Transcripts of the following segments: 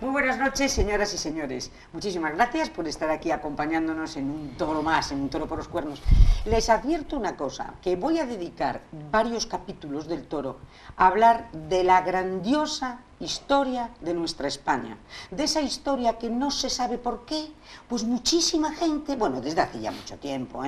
Muy buenas noches, señoras y señores. Muchísimas gracias por estar aquí acompañándonos en un toro más, en un toro por los cuernos. Les advierto una cosa, que voy a dedicar varios capítulos del toro a hablar de la grandiosa historia de nuestra España. De esa historia que no se sabe por qué, pues muchísima gente, bueno, desde hace ya mucho tiempo,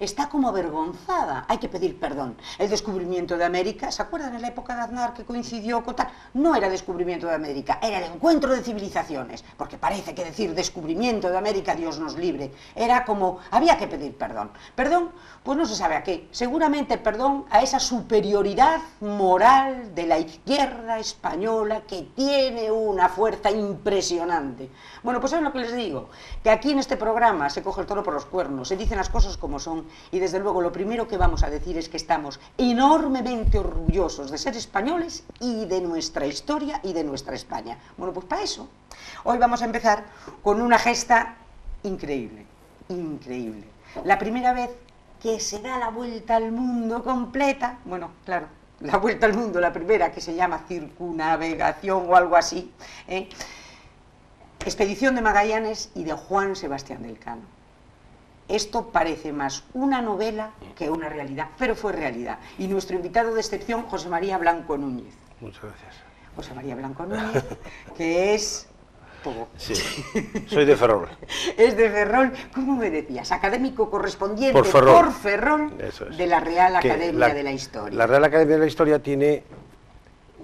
está como avergonzada. Hay que pedir perdón. El descubrimiento de América, ¿se acuerdan en la época de Aznar que coincidió con tal? No era descubrimiento de América, era el encuentro de civilizaciones, porque parece que decir descubrimiento de América, Dios nos libre, era como, había que pedir perdón. Perdón, pues no se sabe a qué, seguramente perdón a esa superioridad moral de la izquierda española que tiene una fuerza impresionante. Bueno, pues es lo que les digo, que aquí en este programa se coge el toro por los cuernos, se dicen las cosas como son, y desde luego lo primero que vamos a decir es que estamos enormemente orgullosos de ser españoles y de nuestra historia y de nuestra España. Bueno, pues para eso, hoy vamos a empezar con una gesta increíble, increíble. La primera vez que se da la vuelta al mundo completa, bueno, claro, la vuelta al mundo, la primera, que se llama circunnavegación o algo así, Expedición de Magallanes y de Juan Sebastián del Cano. Esto parece más una novela que una realidad, pero fue realidad. Y nuestro invitado de excepción, José María Blanco Núñez. Muchas gracias. José María Blanco Núñez, que es... todo. Sí, soy de Ferrol. Es de Ferrol, ¿cómo me decías? Académico correspondiente por Ferrol, es. De la Real Academia de la Historia. La Real Academia de la Historia tiene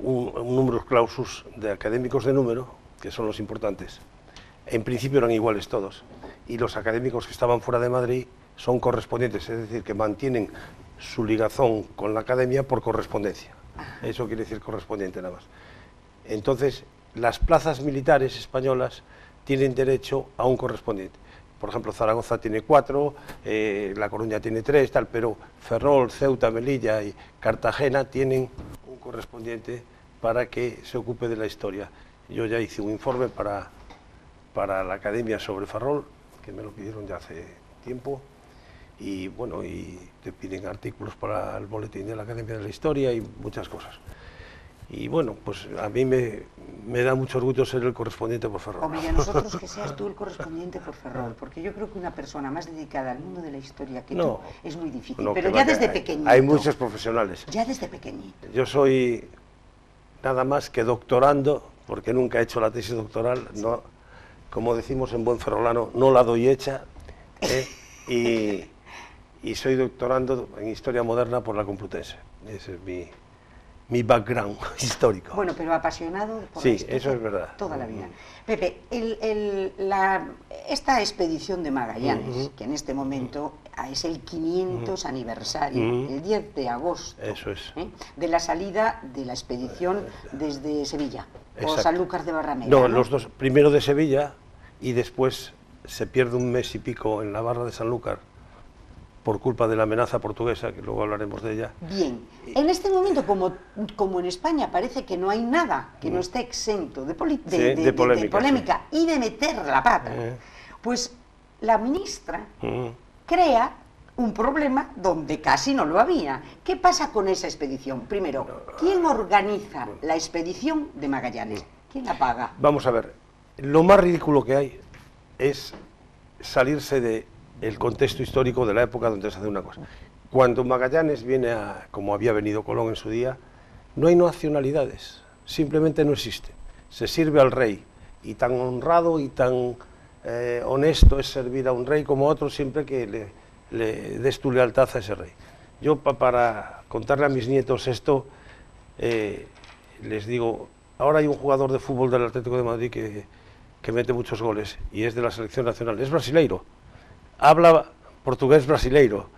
un numerus clausus de académicos de número, que son los importantes. En principio eran iguales todos, y los académicos que estaban fuera de Madrid son correspondientes, es decir, que mantienen su ligazón con la academia por correspondencia. Eso quiere decir correspondiente nada más. Entonces, las plazas militares españolas tienen derecho a un correspondiente. Por ejemplo, Zaragoza tiene 4, La Coruña tiene 3, tal, pero Ferrol, Ceuta, Melilla y Cartagena tienen un correspondiente para que se ocupe de la historia. Yo ya hice un informe para la Academia sobre Ferrol, que me lo pidieron ya hace tiempo, y bueno, y te piden artículos para el boletín de la Academia de la Historia y muchas cosas. Y bueno, pues a mí me da mucho orgullo ser el correspondiente por Ferrol. Hombre, y a nosotros que seas tú el correspondiente por Ferrol, porque yo creo que una persona más dedicada al mundo de la historia que tú es muy difícil, no, pero ya desde pequeñito. Hay muchos profesionales. Ya desde pequeñito. Yo soy nada más que doctorando, porque nunca he hecho la tesis doctoral, no, como decimos en buen ferrolano, no la doy hecha, y soy doctorando en Historia Moderna por la Complutense. Ese es mi background histórico. Bueno, pero apasionado por la historia. Eso es verdad. Toda la vida. Pepe, esta expedición de Magallanes, que en este momento es el 500 aniversario, el 10 de agosto, eso es. De la salida de la expedición desde Sevilla, o Sanlúcar de Barrameda. No, los dos, primero de Sevilla y después se pierde un mes y pico en la barra de Sanlúcar, por culpa de la amenaza portuguesa, que luego hablaremos de ella. Bien, en este momento, como en España parece que no hay nada que no esté exento de polémica y de meter la pata, pues la ministra crea un problema donde casi no lo había. ¿Qué pasa con esa expedición? Primero, ¿quién organiza la expedición de Magallanes? ¿Quién la paga? Vamos a ver, lo más ridículo que hay es salirse del contexto histórico de la época donde se hace una cosa. Cuando Magallanes viene como había venido Colón en su día, no hay nacionalidades, simplemente no existe. Se sirve al rey, y tan honrado y tan honesto es servir a un rey como a otro siempre que le des tu lealtad a ese rey. Yo, para contarle a mis nietos esto, les digo, ahora hay un jugador de fútbol del Atlético de Madrid que mete muchos goles y es de la selección nacional, es brasileiro. Habla portugués brasileiro,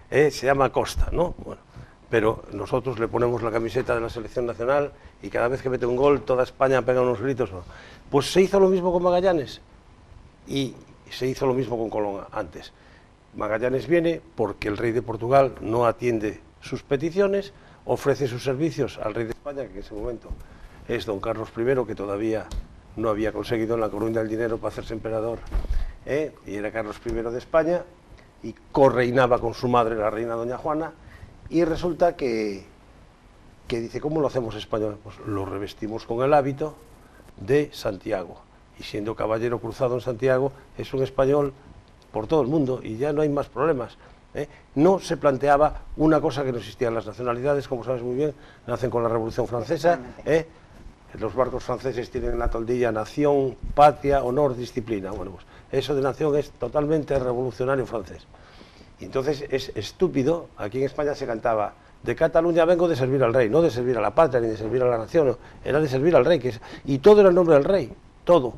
se llama Costa, ¿no? Bueno, pero nosotros le ponemos la camiseta de la selección nacional y cada vez que mete un gol toda España pega unos gritos, ¿no? Pues se hizo lo mismo con Magallanes y se hizo lo mismo con Colón antes. Magallanes viene porque el rey de Portugal no atiende sus peticiones, ofrece sus servicios al rey de España, que en ese momento es don Carlos I, que todavía no había conseguido en La Coruña el dinero para hacerse emperador, y era Carlos I de España, y correinaba con su madre, la reina doña Juana, y resulta que dice, ¿cómo lo hacemos español? Pues lo revestimos con el hábito de Santiago, y siendo caballero cruzado en Santiago, es un español por todo el mundo y ya no hay más problemas. No se planteaba una cosa que no existía. Las nacionalidades, como sabes muy bien, nacen con la Revolución Francesa. Los barcos franceses tienen en la toldilla nación, patria, honor, disciplina. Bueno, pues eso de nación es totalmente revolucionario francés. Y entonces es estúpido, aquí en España se cantaba, de Cataluña vengo de servir al rey, no de servir a la patria ni de servir a la nación, no, era de servir al rey, y todo era el nombre del rey, todo.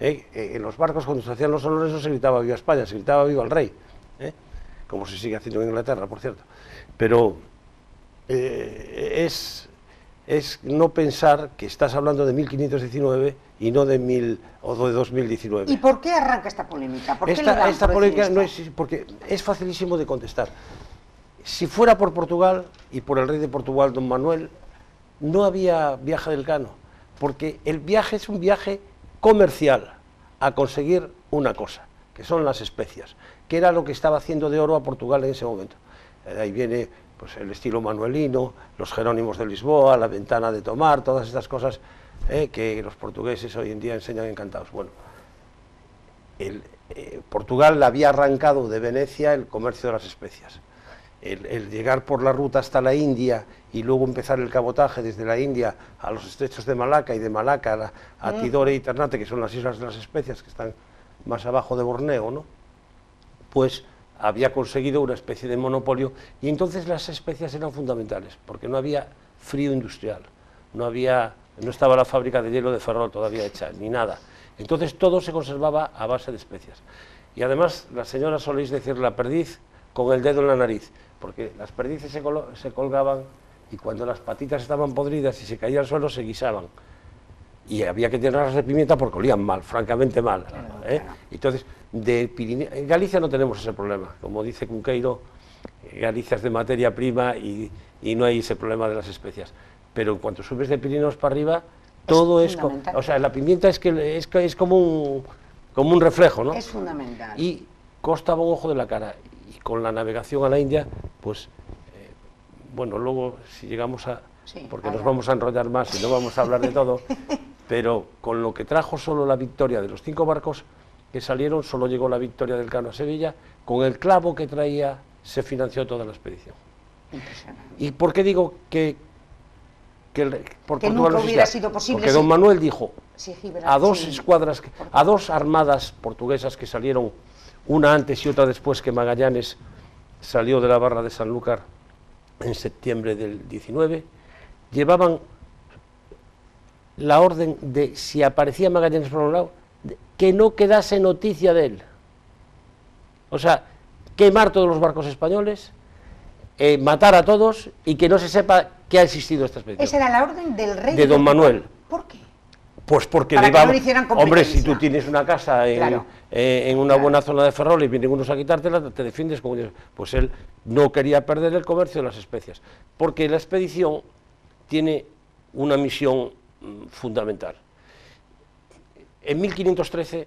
En los barcos cuando se hacían los honores no se gritaba viva España, se gritaba viva el rey, como se sigue haciendo en Inglaterra, por cierto. Pero es no pensar que estás hablando de 1519 y no de 2019. ¿Y por qué arranca esta polémica? ¿Por qué esta polémica no es porque es facilísimo de contestar. Si fuera por Portugal y por el rey de Portugal, don Manuel, no había viaje del Cano, porque el viaje es un viaje comercial a conseguir una cosa, que son las especias, que era lo que estaba haciendo de oro a Portugal en ese momento. De ahí viene pues, el estilo manuelino, los Jerónimos de Lisboa, la ventana de Tomar, todas estas cosas que los portugueses hoy en día enseñan encantados. Bueno, Portugal había arrancado de Venecia el comercio de las especias. El llegar por la ruta hasta la India y luego empezar el cabotaje desde la India a los estrechos de Malaca y de Malaca a Tidore y Ternate, que son las islas de las especias que están más abajo de Borneo, ¿no? Pues había conseguido una especie de monopolio y entonces las especias eran fundamentales porque no había frío industrial, no estaba la fábrica de hielo de Ferrol todavía hecha, ni nada. Entonces todo se conservaba a base de especias. Y además la señora soléis decir la perdiz con el dedo en la nariz, porque las perdices se colgaban y cuando las patitas estaban podridas y se caía al suelo se guisaban. Y había que llenarlas de pimienta porque olían mal, francamente mal. Claro. Entonces, en Galicia no tenemos ese problema. Como dice Cunqueiro, Galicia es de materia prima y no hay ese problema de las especias. Pero en cuanto subes de Pirineos para arriba, todo es... O sea, la pimienta es como un reflejo, ¿no? Es fundamental. Y costaba un ojo de la cara. Y con la navegación a la India, pues, bueno, luego si llegamos a... Sí, porque nos vamos a enrollar más y no vamos a hablar de todo, pero con lo que trajo solo la victoria de los 5 barcos que salieron, solo llegó la victoria del Cano a Sevilla, con el clavo que traía se financió toda la expedición. ¿Y por qué digo que por que Portugal nunca no hubiera sido posible? Porque don Manuel dijo a dos escuadras, a dos armadas portuguesas que salieron, una antes y otra después que Magallanes salió de la barra de Sanlúcar en septiembre del 19, llevaban la orden de, si aparecía Magallanes por un lado, que no quedase noticia de él. O sea, quemar todos los barcos españoles, matar a todos y que no se sepa que ha existido esta expedición. Esa era la orden del rey de don Manuel. ¿Por qué? Pues porque para que no le hicieran competencia. Hombre, si tú tienes una casa en una buena zona de Ferrol y vienen unos a quitártela, te defiendes como Dios. Pues él no quería perder el comercio de las especias, porque la expedición tiene una misión fundamental. En 1513,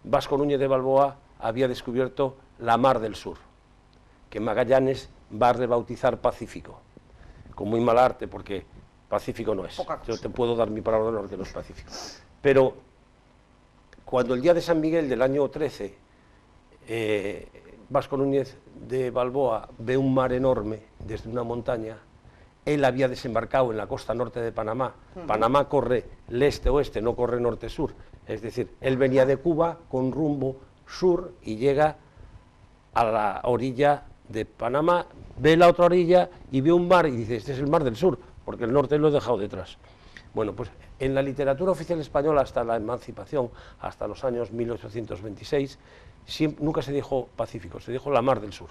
Vasco Núñez de Balboa había descubierto la Mar del Sur, que Magallanes va a rebautizar Pacífico, con muy mal arte, porque Pacífico no es. Yo te puedo dar mi palabra de honor que no es Pacífico. Pero cuando el día de San Miguel del año 13, Vasco Núñez de Balboa ve un mar enorme desde una montaña, él había desembarcado en la costa norte de Panamá. Panamá corre leste-oeste, no corre norte-sur. Es decir, él venía de Cuba con rumbo sur y llega a la orilla de Panamá, ve la otra orilla y ve un mar y dice, este es el mar del sur, porque el norte lo he dejado detrás. Bueno, pues en la literatura oficial española hasta la emancipación, hasta los años 1826, nunca se dijo Pacífico, se dijo la Mar del Sur.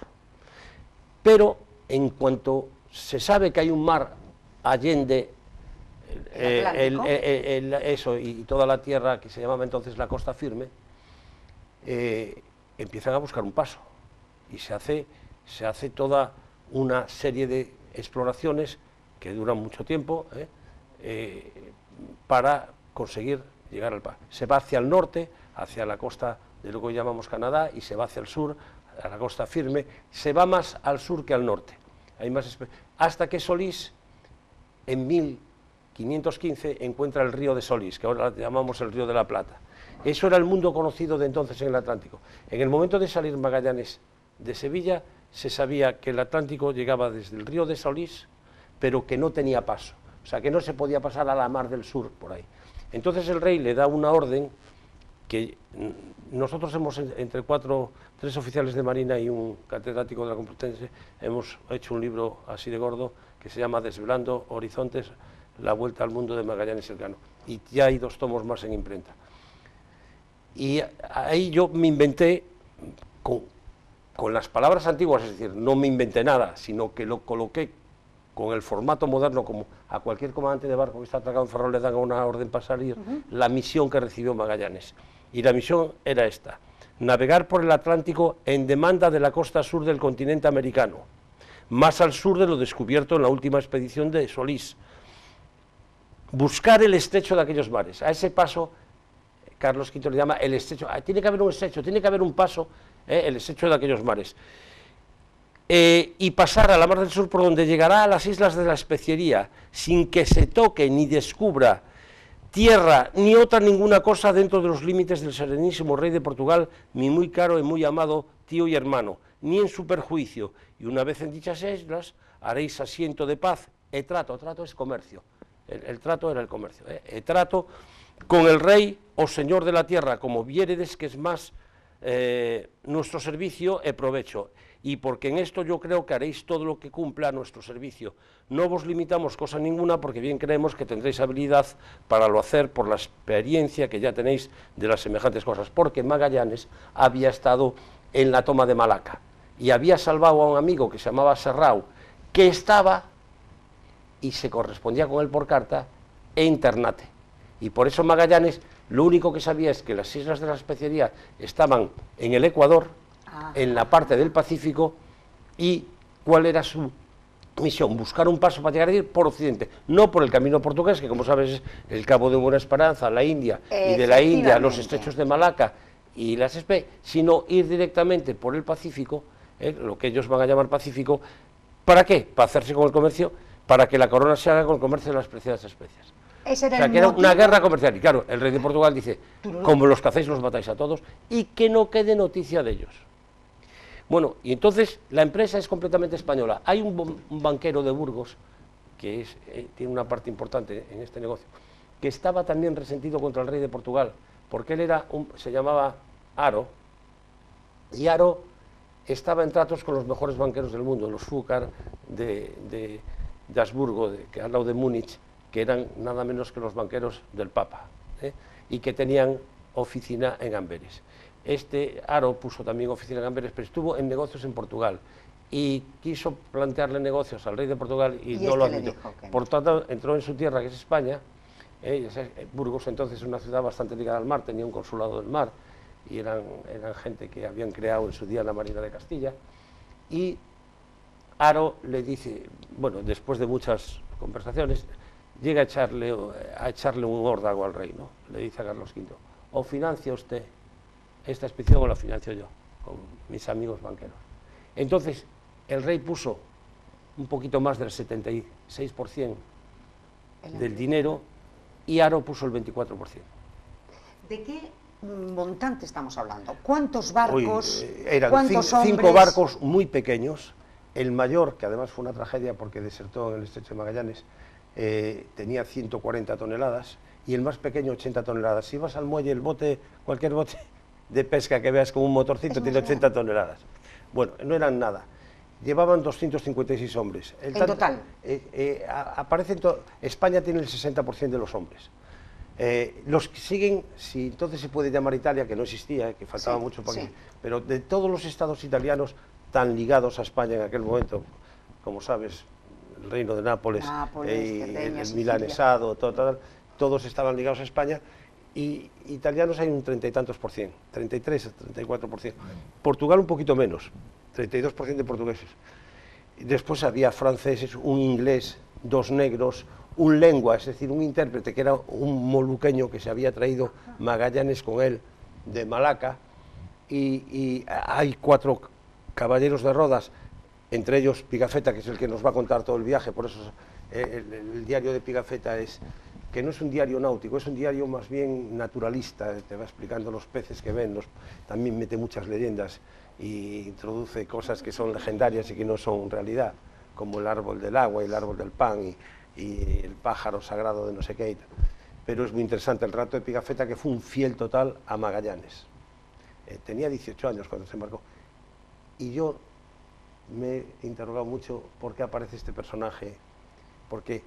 Pero en cuanto se sabe que hay un mar allende eso y toda la tierra que se llamaba entonces la Costa Firme, empiezan a buscar un paso y se hace toda una serie de exploraciones que duran mucho tiempo para conseguir llegar al paso. Se va hacia el norte, hacia la costa de lo que hoy llamamos Canadá, y se va hacia el sur, a la Costa Firme, se va más al sur que al norte. Hay más hasta que Solís, en 515 encuentra el río de Solís, que ahora llamamos el río de la Plata. Eso era el mundo conocido de entonces en el Atlántico. En el momento de salir Magallanes de Sevilla, se sabía que el Atlántico llegaba desde el río de Solís, pero que no tenía paso, o sea, que no se podía pasar a la mar del sur, por ahí. Entonces el rey le da una orden que nosotros hemos, entre tres oficiales de marina y un catedrático de la Complutense, hemos hecho un libro así de gordo que se llama Desvelando Horizontes, la vuelta al mundo de Magallanes Elcano, y ya hay 2 tomos más en imprenta. Y ahí yo me inventé, con las palabras antiguas, es decir, no me inventé nada, sino que lo coloqué con el formato moderno, como a cualquier comandante de barco que está atracado en Ferrol le dan una orden para salir, la misión que recibió Magallanes. Y la misión era esta: navegar por el Atlántico en demanda de la costa sur del continente americano, más al sur de lo descubierto en la última expedición de Solís. Buscar el estrecho de aquellos mares. A ese paso, Carlos V le llama el estrecho. Tiene que haber un estrecho, tiene que haber un paso, el estrecho de aquellos mares. Y pasar a la mar del sur, por donde llegará a las islas de la Especiería, sin que se toque ni descubra tierra ni otra ninguna cosa dentro de los límites del serenísimo rey de Portugal, mi muy caro y muy amado tío y hermano, ni en su perjuicio, y una vez en dichas islas haréis asiento de paz, e trato es comercio, el trato era el comercio, e trato con el rey o señor de la tierra, como viéredes que es más nuestro servicio e provecho, y porque en esto yo creo que haréis todo lo que cumpla a nuestro servicio. No vos limitamos cosa ninguna, porque bien creemos que tendréis habilidad para lo hacer por la experiencia que ya tenéis de las semejantes cosas, porque Magallanes había estado en la toma de Malaca, y había salvado a un amigo que se llamaba Serrao, que estaba, y se correspondía con él por carta, en Ternate. Y por eso Magallanes lo único que sabía es que las islas de la Especiería estaban en el Ecuador, en la parte del Pacífico, y cuál era su misión: buscar un paso para llegar allí por Occidente, no por el camino portugués, que como sabes es el Cabo de Buena Esperanza, la India, y de la India los estrechos de Malaca y las sino ir directamente por el Pacífico, lo que ellos van a llamar Pacífico. ¿Para qué? Para hacerse con el comercio, para que la corona se haga con el comercio de las preciadas especias. Ese era o sea, el que era motivo. una guerra comercial. Y claro, el rey de Portugal dice, como los cacéis los matáis a todos, y que no quede noticia de ellos. Bueno, y entonces la empresa es completamente española. Hay un banquero de Burgos, que tiene una parte importante en este negocio, que estaba también resentido contra el rey de Portugal, porque él se llamaba Haro, y Haro estaba en tratos con los mejores banqueros del mundo, los Fúcar de Habsburgo, que al lado de Múnich, que eran nada menos que los banqueros del Papa, y que tenían oficina en Amberes. Este Haro puso también oficina en Amberes, pero estuvo en negocios en Portugal, y quiso plantearle negocios al rey de Portugal y no lo admitió. Por tanto, entró en su tierra, que es España. Burgos entonces es una ciudad bastante ligada al mar, tenía un consulado del mar, y eran gente que habían creado en su día la Marina de Castilla, y Haro le dice, bueno, después de muchas conversaciones, llega a echarle un órdago al rey, ¿no? Le dice a Carlos V, o financia usted esta expedición o la financio yo, con mis amigos banqueros. Entonces, el rey puso un poquito más del 76% del dinero, y Haro puso el 24%. ¿De qué montante estamos hablando? ¿Cuántos barcos? Eran ¿Cuántos hombres? 5 barcos muy pequeños. El mayor, que además fue una tragedia porque desertó en el estrecho de Magallanes, tenía 140 toneladas, y el más pequeño 80 toneladas. Si vas al muelle, el bote, cualquier bote de pesca que veas con un motorcito tiene 80 toneladas. Bueno, no eran nada. Llevaban 256 hombres. ¿En total? España tiene el 60% de los hombres. Los que siguen, si entonces se puede llamar Italia, que no existía, que faltaba mucho para que... Pero de todos los estados italianos tan ligados a España en aquel momento, como sabes, el reino de Nápoles, el milanesado, todos estaban ligados a España, y italianos hay un 30 y tantos por cien, 33, 34%. Portugal un poquito menos, 32% de portugueses. Después había franceses, un inglés, 2 negros, un lengua, es decir, un intérprete que era un moluqueño que se había traído Magallanes con él de Malaca, y hay 4 caballeros de Rodas, entre ellos Pigafetta, que es el que nos va a contar todo el viaje, por eso el diario de Pigafetta es que no es un diario náutico, es un diario más bien naturalista, te va explicando los peces que ven, también mete muchas leyendas y introduce cosas que son legendarias y que no son realidad, como el árbol del agua y el árbol del pan y el pájaro sagrado de no sé qué. Pero es muy interesante el relato de Pigafetta, que fue un fiel total a Magallanes. Tenía 18 años cuando se embarcó. Y yo me he interrogado mucho por qué aparece este personaje, porque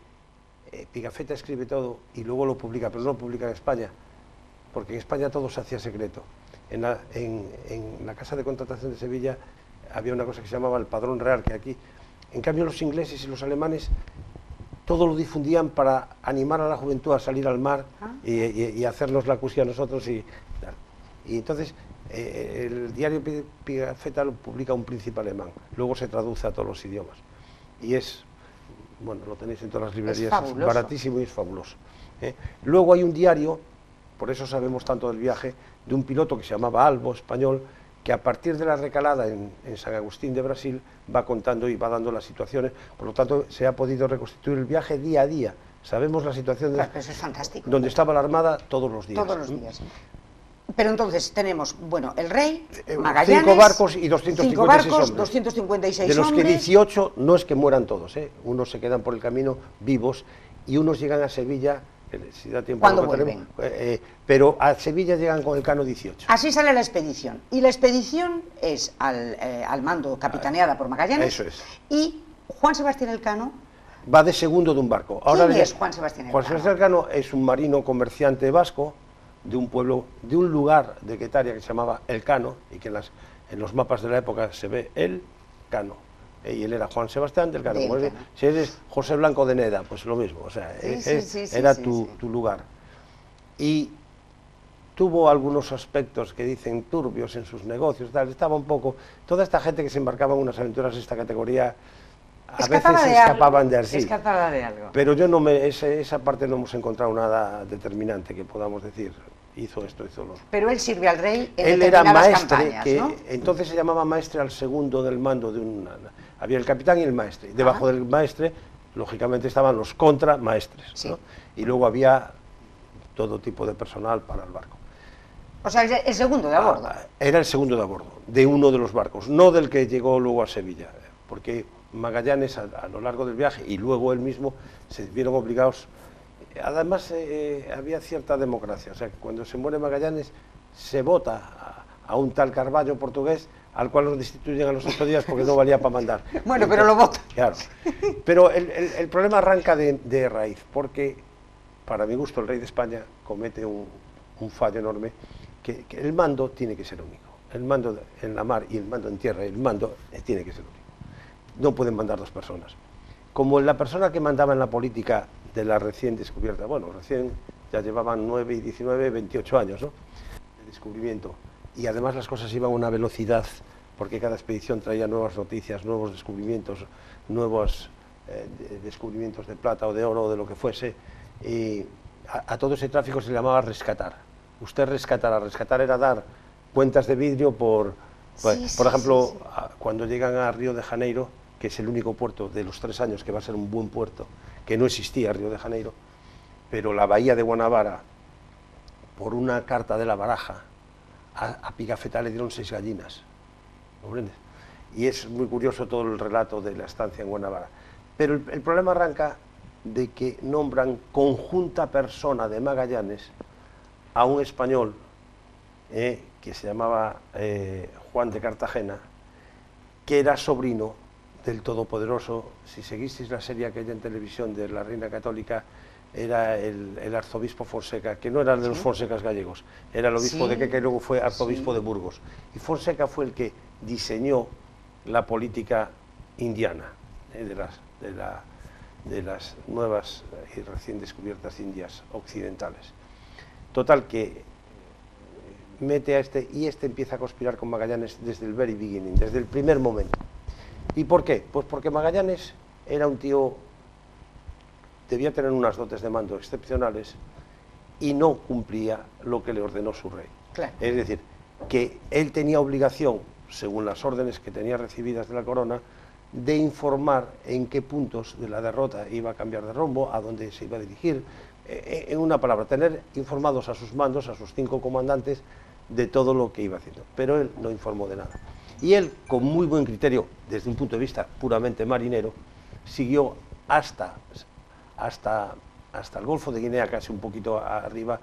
Pigafetta escribe todo y luego lo publica, pero no lo publica en España, porque en España todo se hacía secreto. En la casa de contratación de Sevilla había una cosa que se llamaba el padrón real, que aquí, en cambio los ingleses y los alemanes todo lo difundían para animar a la juventud a salir al mar y hacernos la cusia a nosotros y tal. Y entonces el diario Pigafetta lo publica un príncipe alemán, luego se traduce a todos los idiomas y es, bueno, lo tenéis en todas las librerías, es baratísimo y es fabuloso. Luego hay un diario, por eso sabemos tanto del viaje, de un piloto que se llamaba Albo, español, que a partir de la recalada en San Agustín de Brasil va contando y va dando las situaciones, por lo tanto se ha podido reconstituir el viaje día a día, sabemos la situación Claro, eso es fantástico. Donde estaba la Armada todos los días. Todos los días. Pero entonces tenemos, bueno, el rey, Magallanes... 5 barcos y 256 5 barcos, hombres. 256 de los hombres. Que 18 no es que mueran todos, unos se quedan por el camino vivos y unos llegan a Sevilla, si da tiempo ¿Cuándo lo vuelven? Pero a Sevilla llegan con el Cano 18. Así sale la expedición. Y la expedición es al mando capitaneada por Magallanes. Eso es. Y Juan Sebastián Elcano... Va de segundo de un barco. ¿Quién es Juan Sebastián Elcano? Juan Sebastián Elcano es un marino comerciante vasco de un pueblo, de un lugar de Guetaria que se llamaba Elcano, y que en los mapas de la época se ve El Cano. Y él era Juan Sebastián del Cano. Si eres José Blanco de Neda, pues lo mismo, o sea, era tu lugar. Y tuvo algunos aspectos que dicen turbios en sus negocios, tal, estaba un poco... Toda esta gente que se embarcaba en unas aventuras de esta categoría, a veces se escapaban de así. Escapaba de algo. Pero yo esa parte no hemos encontrado nada determinante que podamos decir, hizo esto, hizo lo otro. Pero él sirve al rey en él era maestre, campañas, ¿no? Entonces se llamaba maestre al segundo del mando de un... Había el capitán y el maestre. Debajo del maestre, lógicamente, estaban los contramaestres, sí, ¿no? Y luego había todo tipo de personal para el barco. O sea, el segundo de a bordo. Era el segundo de a bordo, de uno de los barcos, no del que llegó luego a Sevilla, porque Magallanes a lo largo del viaje y luego él mismo se vieron obligados. Además había cierta democracia, o sea, que cuando se muere Magallanes se vota a un tal Carballo portugués, al cual los destituyen a los 8 días porque no valía para mandar. Bueno, pero lo votan. Claro. Pero el problema arranca de raíz, porque para mi gusto el rey de España comete un fallo enorme, que el mando tiene que ser único. El mando en la mar y el mando en tierra, el mando tiene que ser único. No pueden mandar 2 personas. Como la persona que mandaba en la política de la recién descubierta, bueno, recién ya llevaban 9 y 19, 28 años, ¿no?, de descubrimiento. Y además las cosas iban a una velocidad, porque cada expedición traía nuevas noticias, nuevos descubrimientos, nuevos descubrimientos de plata o de oro o de lo que fuese. Y a todo ese tráfico se le llamaba rescatar. Usted rescatará. Rescatar era dar cuentas de vidrio por ejemplo, cuando llegan a Río de Janeiro, que es el único puerto de los 3 años que va a ser un buen puerto, que no existía Río de Janeiro, pero la bahía de Guanabara, por una carta de la baraja, a Pigafetta le dieron 6 gallinas, ¿comprendes? Y es muy curioso todo el relato de la estancia en Guanabara. Pero el problema arranca de que nombran conjunta persona de Magallanes a un español que se llamaba Juan de Cartagena, que era sobrino del Todopoderoso. Si seguisteis la serie aquella en televisión de la Reina Católica, era el arzobispo Fonseca, que no era de los Fonsecas gallegos, era el obispo de Queca y luego fue arzobispo de Burgos. Y Fonseca fue el que diseñó la política indiana, de las nuevas y recién descubiertas Indias occidentales. Total que mete a y este empieza a conspirar con Magallanes desde el very beginning, desde el primer momento. ¿Y por qué? Pues porque Magallanes era un tío, debía tener unas dotes de mando excepcionales y no cumplía lo que le ordenó su rey. Claro. Es decir, que él tenía obligación, según las órdenes que tenía recibidas de la corona, de informar en qué puntos de la derrota iba a cambiar de rumbo, a dónde se iba a dirigir, en una palabra, tener informados a sus mandos, a sus 5 comandantes, de todo lo que iba haciendo, pero él no informó de nada. Y él, con muy buen criterio, desde un punto de vista puramente marinero, siguió hasta el Golfo de Guinea, casi un poquito arriba,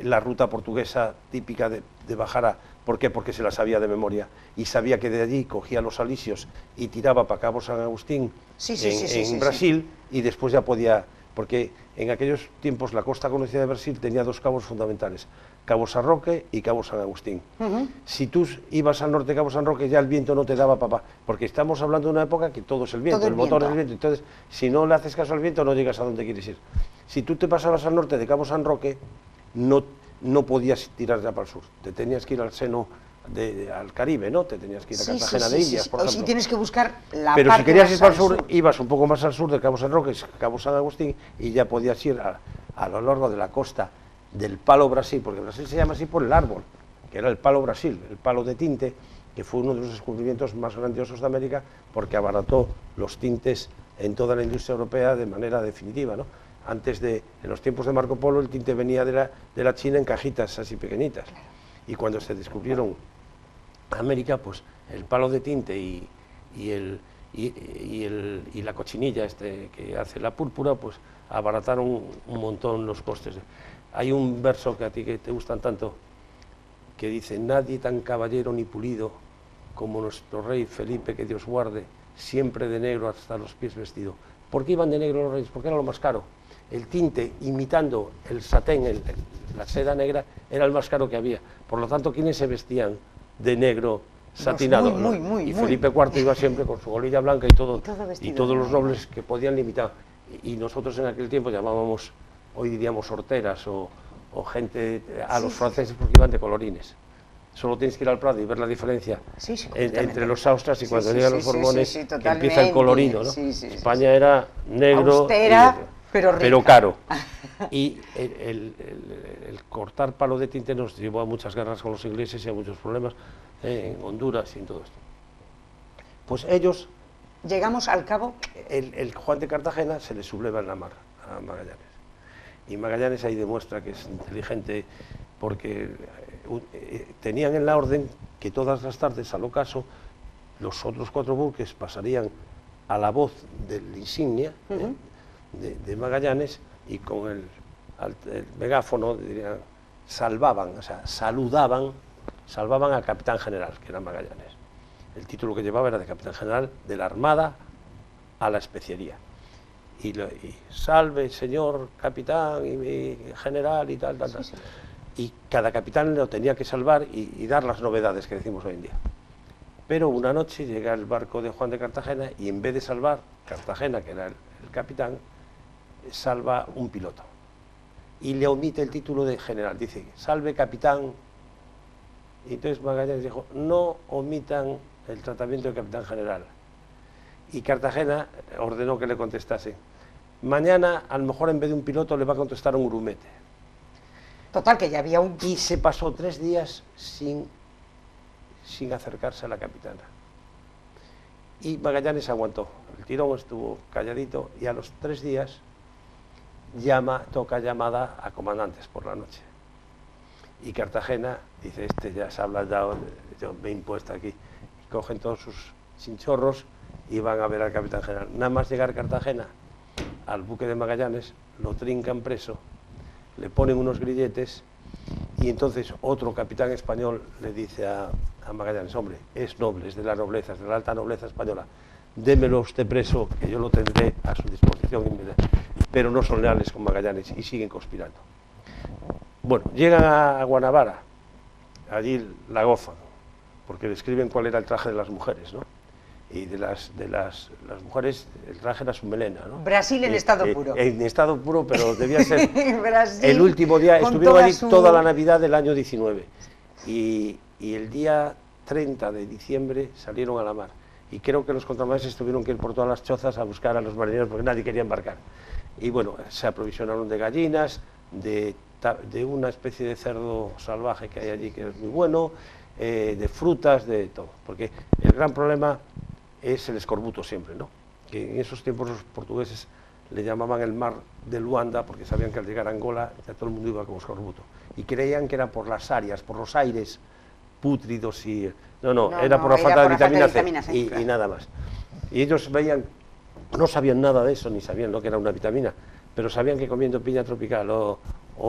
la ruta portuguesa típica de bajar a... ¿Por qué? Porque se la sabía de memoria y sabía que de allí cogía los alisios y tiraba para Cabo San Agustín en Brasil, y después ya podía... Porque en aquellos tiempos la costa conocida de Brasil tenía 2 cabos fundamentales, Cabo San Roque y Cabo San Agustín. Si tú ibas al norte de Cabo San Roque, ya el viento no te daba papá, porque estamos hablando de una época que todo es el viento, el motor es el viento. Entonces, si no le haces caso al viento, no llegas a donde quieres ir. Si tú te pasabas al norte de Cabo San Roque, no podías tirar ya para el sur, te tenías que ir al seno, al Caribe, ¿no? Te tenías que ir a Cartagena de Indias, por ejemplo. O si tienes que buscar la Pero parte si querías ir para el sur, sur, ibas un poco más al sur de Cabo San Roque, Cabo San Agustín, y ya podías ir a lo largo de la costa del Palo Brasil, porque Brasil se llama así por el árbol, que era el Palo Brasil, el palo de tinte, que fue uno de los descubrimientos más grandiosos de América, porque abarató los tintes en toda la industria europea de manera definitiva, ¿no? Antes en los tiempos de Marco Polo, el tinte venía de la China en cajitas así pequeñitas, y cuando se descubrieron América, pues el palo de tinte y la cochinilla que hace la púrpura, pues abarataron un montón los costes. Hay un verso que a ti que te gustan tanto, que dice: nadie tan caballero ni pulido como nuestro rey Felipe, que Dios guarde, siempre de negro hasta los pies vestido. ¿Por qué iban de negro los reyes? Porque era lo más caro. El tinte, imitando el satén, la seda negra, era el más caro que había. Por lo tanto, ¿quiénes se vestían de negro satinado? Muy, Felipe IV iba siempre con su golilla blanca y todos los nobles que podían limitar. Y nosotros en aquel tiempo llamábamos, hoy diríamos horteras o gente, a los franceses, porque iban de colorines. Solo tienes que ir al Prado y ver la diferencia entre los austras y cuando llegan los Borbones, que empieza el colorino, ¿no? España era negro, austera, pero caro. Y el cortar palo de tinte nos llevó a muchas guerras con los ingleses y a muchos problemas en Honduras y en todo esto. Pues ellos... Llegamos al cabo... El Juan de Cartagena se le subleva en la mar a Magallanes. Y Magallanes ahí demuestra que es inteligente, porque tenían en la orden que todas las tardes, al ocaso, los otros 4 buques pasarían a la voz del insignia de Magallanes, y con el megáfono dirían, salvaban, o sea, salvaban al capitán general, que era Magallanes. El título que llevaba era de capitán general de la Armada a la especiería. Y salve, señor capitán y general y tal. Y cada capitán lo tenía que salvar y dar las novedades que decimos hoy en día. Pero una noche llega el barco de Juan de Cartagena y en vez de salvar Cartagena, que era el capitán, salva un piloto. Y le omite el título de general, dice, salve capitán. Y entonces Magallanes dijo, no omitan el tratamiento de capitán general. Y Cartagena ordenó que le contestase. Mañana, a lo mejor en vez de un piloto, le va a contestar un grumete. Total, que ya había un... Y se pasó 3 días sin acercarse a la capitana. Y Magallanes aguantó. El tirón, estuvo calladito, y a los 3 días toca llamada a comandantes por la noche. Y Cartagena dice, ya se ha ablandado, yo me he impuesto aquí. Y cogen todos sus chinchorros y van a ver al capitán general. Nada más llegar a Cartagena, al buque de Magallanes, lo trincan preso, le ponen unos grilletes, y entonces otro capitán español le dice a Magallanes, hombre, es noble, es de la nobleza, es de la alta nobleza española, démelo usted preso, que yo lo tendré a su disposición inmediata. Pero no son leales con Magallanes y siguen conspirando. Bueno, llegan a Guanabara, allí la gozan, porque describen cuál era el traje de las mujeres, ¿no? Y de las mujeres, el traje era su melena, ¿no? Brasil en estado puro. En estado puro, pero debía ser Brasil, el último día. Estuvieron allí toda la Navidad del año 19. Y el día 30 de diciembre salieron a la mar. Y creo que los contramaestres tuvieron que ir por todas las chozas a buscar a los marineros porque nadie quería embarcar. Y bueno, se aprovisionaron de gallinas, de una especie de cerdo salvaje que hay allí que es muy bueno, de frutas, de todo. Porque el gran problema es el escorbuto siempre, ¿no? Que en esos tiempos los portugueses le llamaban el mar de Luanda porque sabían que al llegar a Angola ya todo el mundo iba con escorbuto. Y creían que era por las áreas, por los aires pútridos y... No, era por la falta de vitamina C, y nada más. Y ellos veían, no sabían nada de eso, ni sabían lo que era una vitamina, pero sabían que comiendo piña tropical o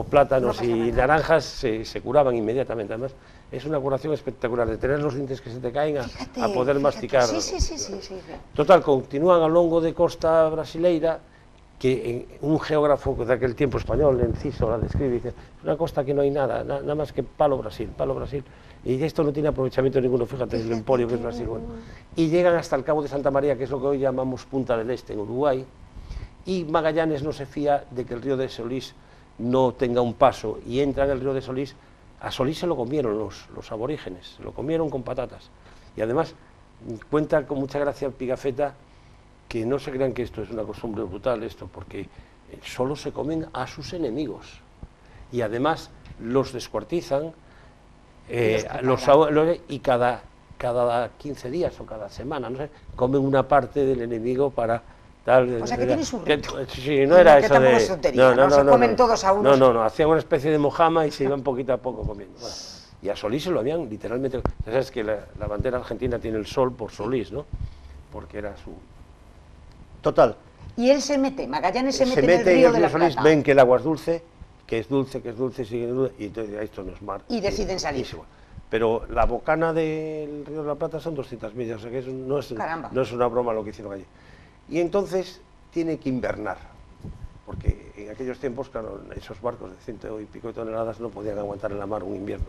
plátanos y naranjas se curaban inmediatamente. Además, es una curación espectacular, de tener los dientes que se te caen a poder masticar. Sí. Total, continúan ao longo de costa brasileira, que un geógrafo de aquel tiempo español, Enciso, la describe, dice, es una costa que no hay nada más que palo Brasil, y esto no tiene aprovechamiento ninguno, fíjate el emporio que es Brasil. Bueno. Y llegan hasta el Cabo de Santa María, que es lo que hoy llamamos Punta del Este, en Uruguay, y Magallanes no se fía de que el río de Solís no tenga un paso, y entra en el río de Solís. A Solís se lo comieron los aborígenes, se lo comieron con patatas, y además cuenta con mucha gracia Pigafetta, que no se crean que esto es una costumbre brutal, porque solo se comen a sus enemigos, y además los descuartizan, y cada 15 días o cada semana, no sé, comen una parte del enemigo para tal... O sea, que tiene su rito. Sí, no era eso de... Es tontería, no se comen todos a uno. No, hacían una especie de mojama y se iban poquito a poco comiendo. Bueno, y a Solís se lo habían literalmente... Ya sabes que la bandera argentina tiene el sol por Solís, ¿no? Porque era su... Total. Y él se mete, Magallanes se mete en el río de la Solís, Plata. ven que el agua es dulce, que es dulce, sigue dulce, y entonces esto no es mar. Y deciden salir. Pero la bocana del río de la Plata son 200 millas, o sea que eso no es una broma lo que hicieron allí. Y entonces tiene que invernar, porque en aquellos tiempos, claro, esos barcos de 100 y pico de toneladas no podían aguantar en la mar un invierno,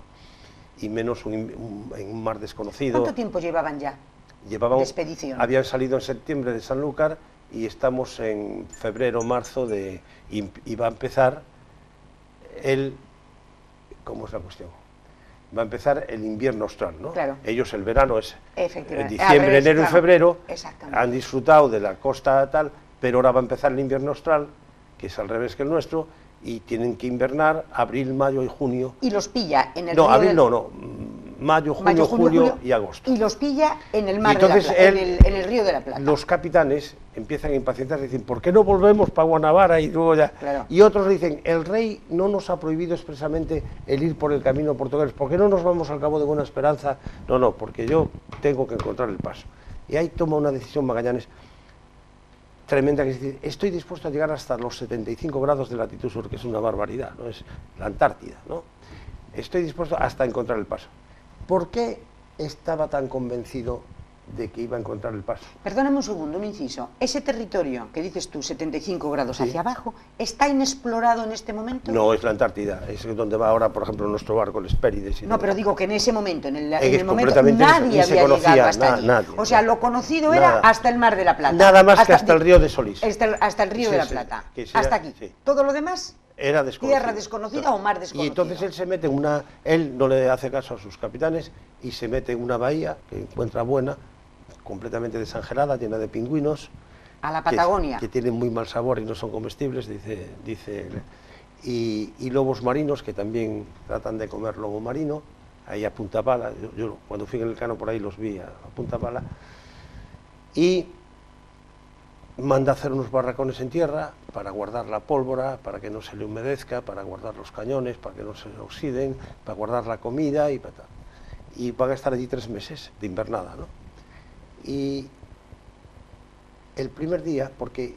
y menos en un mar desconocido. ¿Cuánto tiempo llevaban ya de expedición? Habían salido en septiembre de Sanlúcar y estamos en febrero, marzo, y va a empezar ¿cómo es la cuestión? Va a empezar el invierno austral, ¿no? Claro. Ellos el verano es en diciembre, revés, enero y febrero, exactamente. Han disfrutado de la costa tal, pero ahora va a empezar el invierno austral, que es al revés que el nuestro, y tienen que invernar abril, mayo y junio. ¿Y los pilla en el río? No, abril mayo, junio, julio y agosto. Y los pilla en el mar en el río de la Plata. Los capitanes empiezan a impacientarse y dicen, ¿por qué no volvemos para Guanabara? Y luego ya. Claro. Y otros dicen, el rey no nos ha prohibido expresamente el ir por el camino portugués, ¿por qué no nos vamos al Cabo de Buena Esperanza? No, porque yo tengo que encontrar el paso. Y ahí toma una decisión Magallanes tremenda, que es decir, estoy dispuesto a llegar hasta los 75 grados de latitud sur, que es una barbaridad, ¿no? Es la Antártida, ¿no? Estoy dispuesto hasta encontrar el paso. ¿Por qué estaba tan convencido de que iba a encontrar el paso? Perdóname un segundo, un inciso. ¿Ese territorio que dices tú, 75 grados hacia abajo, está inexplorado en este momento? No, es la Antártida, es donde va ahora, por ejemplo, nuestro barco, el Hespérides. No, pero digo que en ese momento, en el momento, nadie había llegado hasta allí. O sea, lo conocido era hasta el Mar de la Plata. Nada más que hasta el río de Solís. Hasta el río de la Plata, hasta aquí. Todo lo demás... Era desconocido. Tierra desconocida o mar desconocido. Y entonces él se mete él no le hace caso a sus capitanes y se mete en una bahía que encuentra buena, completamente desangelada, llena de pingüinos. A la Patagonia. Que tienen muy mal sabor y no son comestibles, dice y lobos marinos que también tratan de comer lobo marino, ahí a punta pala. Yo cuando fui en el Cano por ahí los vi a punta pala. Y manda hacer unos barracones en tierra para guardar la pólvora, para que no se le humedezca, para guardar los cañones, para que no se oxiden, para guardar la comida y para tal. Y van a estar allí 3 meses de invernada, ¿no? Y el primer día, porque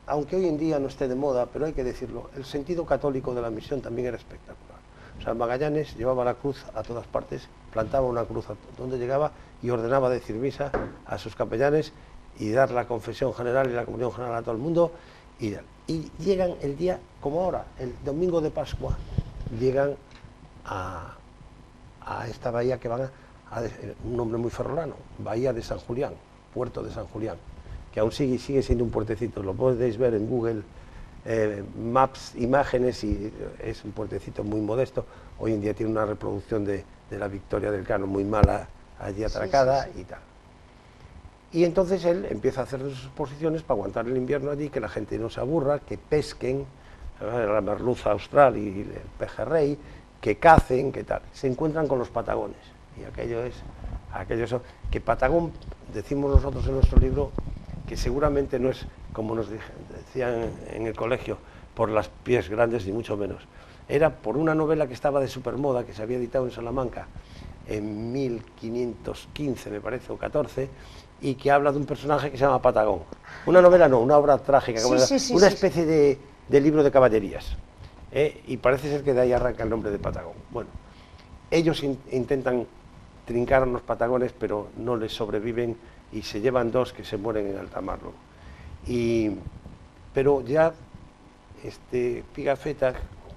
aunque hoy en día no esté de moda, pero hay que decirlo, el sentido católico de la misión también era espectacular. O sea, Magallanes llevaba la cruz a todas partes, plantaba una cruz a donde llegaba y ordenaba decir misa a sus capellanes y dar la confesión general y la comunión general a todo el mundo, y llegan el día, como ahora, el domingo de Pascua, llegan a esta bahía que van un nombre muy ferrolano, Bahía de San Julián, Puerto de San Julián, que aún sigue siendo un puertecito, lo podéis ver en Google Maps, imágenes, y es un puertecito muy modesto. Hoy en día tiene una reproducción de la Victoria del Cano muy mala, allí atracada, y tal. Y entonces él empieza a hacer sus exposiciones para aguantar el invierno allí, que la gente no se aburra, que pesquen, la merluza austral y el pejerrey, que cacen, que tal. Se encuentran con los patagones, y aquello es que Patagón decimos nosotros en nuestro libro que seguramente no es, como nos decían en el colegio, por las pies grandes, ni mucho menos. Era por una novela que estaba de supermoda, que se había editado en Salamanca en 1515, me parece, o 14, y que habla de un personaje que se llama Patagón. Una novela no, una obra trágica, una especie de libro de caballerías. Y parece ser que de ahí arranca el nombre de Patagón. Bueno, ellos intentan trincar a los patagones, pero no les sobreviven y se llevan dos que se mueren en alta mar. Pero ya Pigafetta,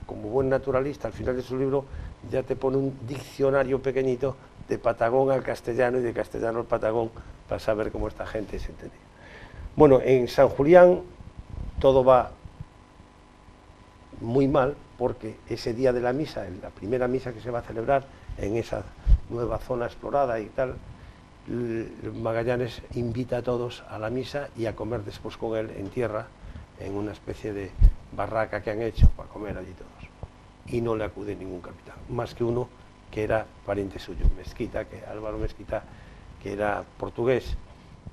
como buen naturalista, al final de su libro ya te pone un diccionario pequeñito de Patagón al castellano y de castellano al Patagón para saber cómo esta gente se entendía. Bueno, en San Julián todo va muy mal, porque ese día de la misa, la primera misa que se va a celebrar en esa nueva zona explorada y tal, Magallanes invita a todos a la misa y a comer después con él en tierra, en una especie de barraca que han hecho para comer allí todos. Y no le acude ningún capitán, más que uno que era pariente suyo, Mesquita, Álvaro Mesquita, que era portugués,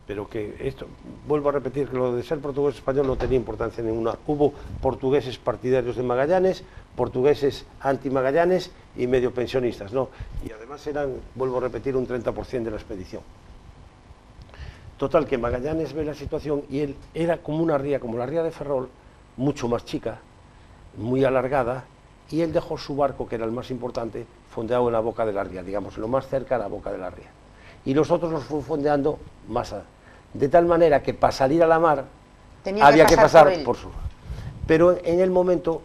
pero que esto, vuelvo a repetir, que lo de ser portugués español no tenía importancia ninguna. Hubo portugueses partidarios de Magallanes, portugueses anti-Magallanes y medio pensionistas, ¿no? Y además eran, vuelvo a repetir, un 30% de la expedición. Total, que Magallanes ve la situación y él era como una ría, como la ría de Ferrol, mucho más chica, muy alargada, y él dejó su barco, que era el más importante, fondeado en la boca de la ría, digamos, lo más cerca a la boca de la ría. Y los otros los fue fondeando más de tal manera que para salir a la mar había que pasar por su... Pero en el momento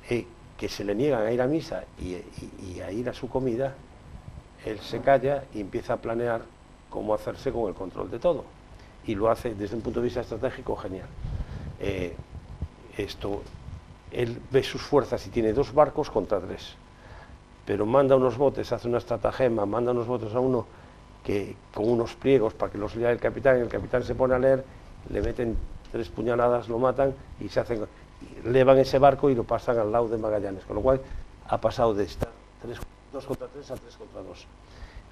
que se le niegan a ir a misa y a ir a su comida, él se calla y empieza a planear cómo hacerse con el control de todo. Y lo hace desde un punto de vista estratégico genial. Él ve sus fuerzas y tiene 2 barcos contra 3. Pero manda unos botes, hace una estratagema, manda unos botes a uno con unos pliegos para que los lea el capitán se pone a leer, le meten 3 puñaladas, lo matan y levan ese barco y lo pasan al lado de Magallanes, con lo cual ha pasado de estar 2 contra 3 a 3 contra 2.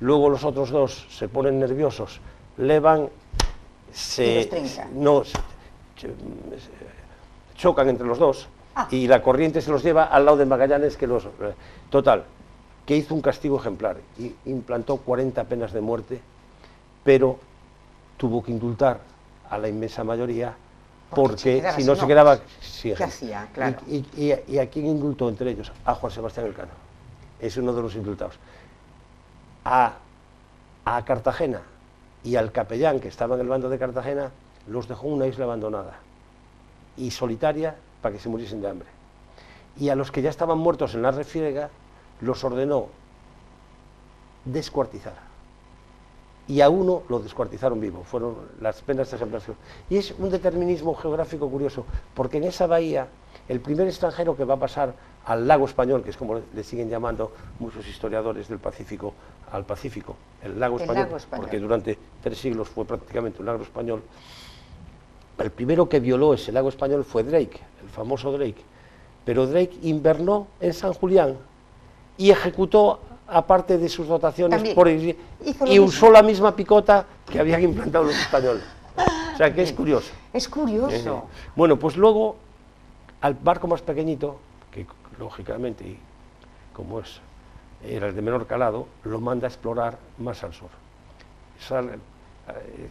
Luego los otros 2 se ponen nerviosos, levan, chocan entre los 2 y la corriente se los lleva al lado de Magallanes, total, que hizo un castigo ejemplar y implantó 40 penas de muerte, pero tuvo que indultar a la inmensa mayoría porque si no se quedaba... ¿Qué hacía? Claro. ¿Y a quién indultó entre ellos? A Juan Sebastián Elcano, es uno de los indultados. A Cartagena y al capellán que estaba en el bando de Cartagena los dejó en una isla abandonada y solitaria para que se muriesen de hambre. Y a los que ya estaban muertos en la refriega los ordenó descuartizar. Y a uno lo descuartizaron vivo, fueron las penas de ejemplación. Y es un determinismo geográfico curioso, porque en esa bahía, el primer extranjero que va a pasar al lago español, que es como le siguen llamando muchos historiadores del Pacífico, al Pacífico, el lago español, porque durante 3 siglos fue prácticamente un lago español. El primero que violó ese lago español fue Drake, el famoso Drake, pero Drake invernó en San Julián y ejecutó aparte de sus dotaciones y usó la misma picota que habían implantado los españoles. O sea que es curioso. Es curioso. Bueno, pues luego al barco más pequeñito, que lógicamente, y como era el de menor calado, lo manda a explorar más al sur.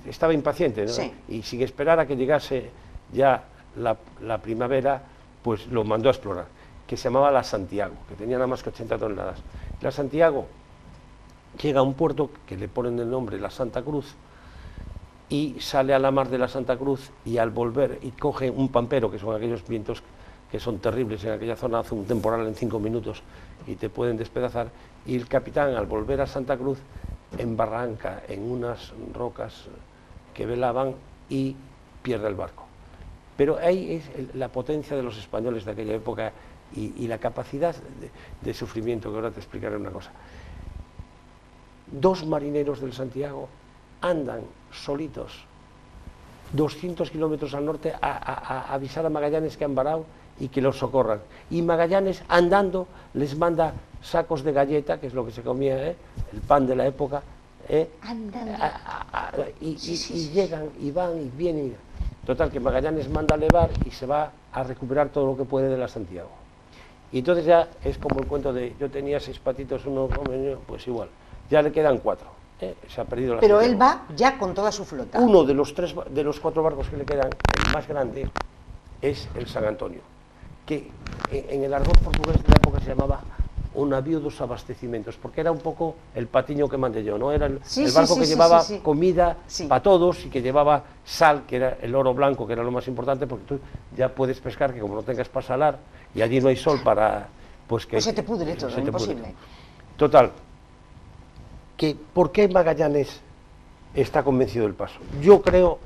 Estaba impaciente, ¿no? Sí. Y sin esperar a que llegase ya la primavera, pues lo mandó a explorar, que se llamaba la Santiago, que tenía nada más que 80 toneladas. La Santiago llega a un puerto que le ponen el nombre la Santa Cruz y sale a la mar de la Santa Cruz, y al volver y coge un pampero, que son aquellos vientos que son terribles en aquella zona, hace un temporal en 5 minutos y te pueden despedazar, y el capitán al volver a Santa Cruz embarranca en unas rocas que velaban y pierde el barco. Pero ahí es la potencia de los españoles de aquella época y la capacidad de sufrimiento, que ahora te explicaré una cosa. 2 marineros del Santiago andan solitos 200 kilómetros al norte a avisar a Magallanes que han varado y que los socorran. Y Magallanes, andando, les manda sacos de galleta, que es lo que se comía, el pan de la época, y llegan y van y vienen. Total, que Magallanes manda a levar y se va a recuperar todo lo que puede de la Santiago. Y entonces ya es como el cuento de yo tenía 6 patitos, uno pues igual, ya le quedan 4. Se ha perdido la Pero Santiago. él va ya con toda su flota. Uno de los 4 barcos que le quedan, el más grande, es el San Antonio, que en el argot portugués de la época se llamaba un navío dos abastecimientos, porque era un poco el patiño que mandé yo, ¿no? Era el barco que llevaba comida para todos y que llevaba sal, que era el oro blanco, que era lo más importante, porque tú ya puedes pescar, que como no tengas para salar, y allí no hay sol para... Pues que se te pudre todo, imposible. Total, que ¿por qué Magallanes está convencido del paso? Yo creo,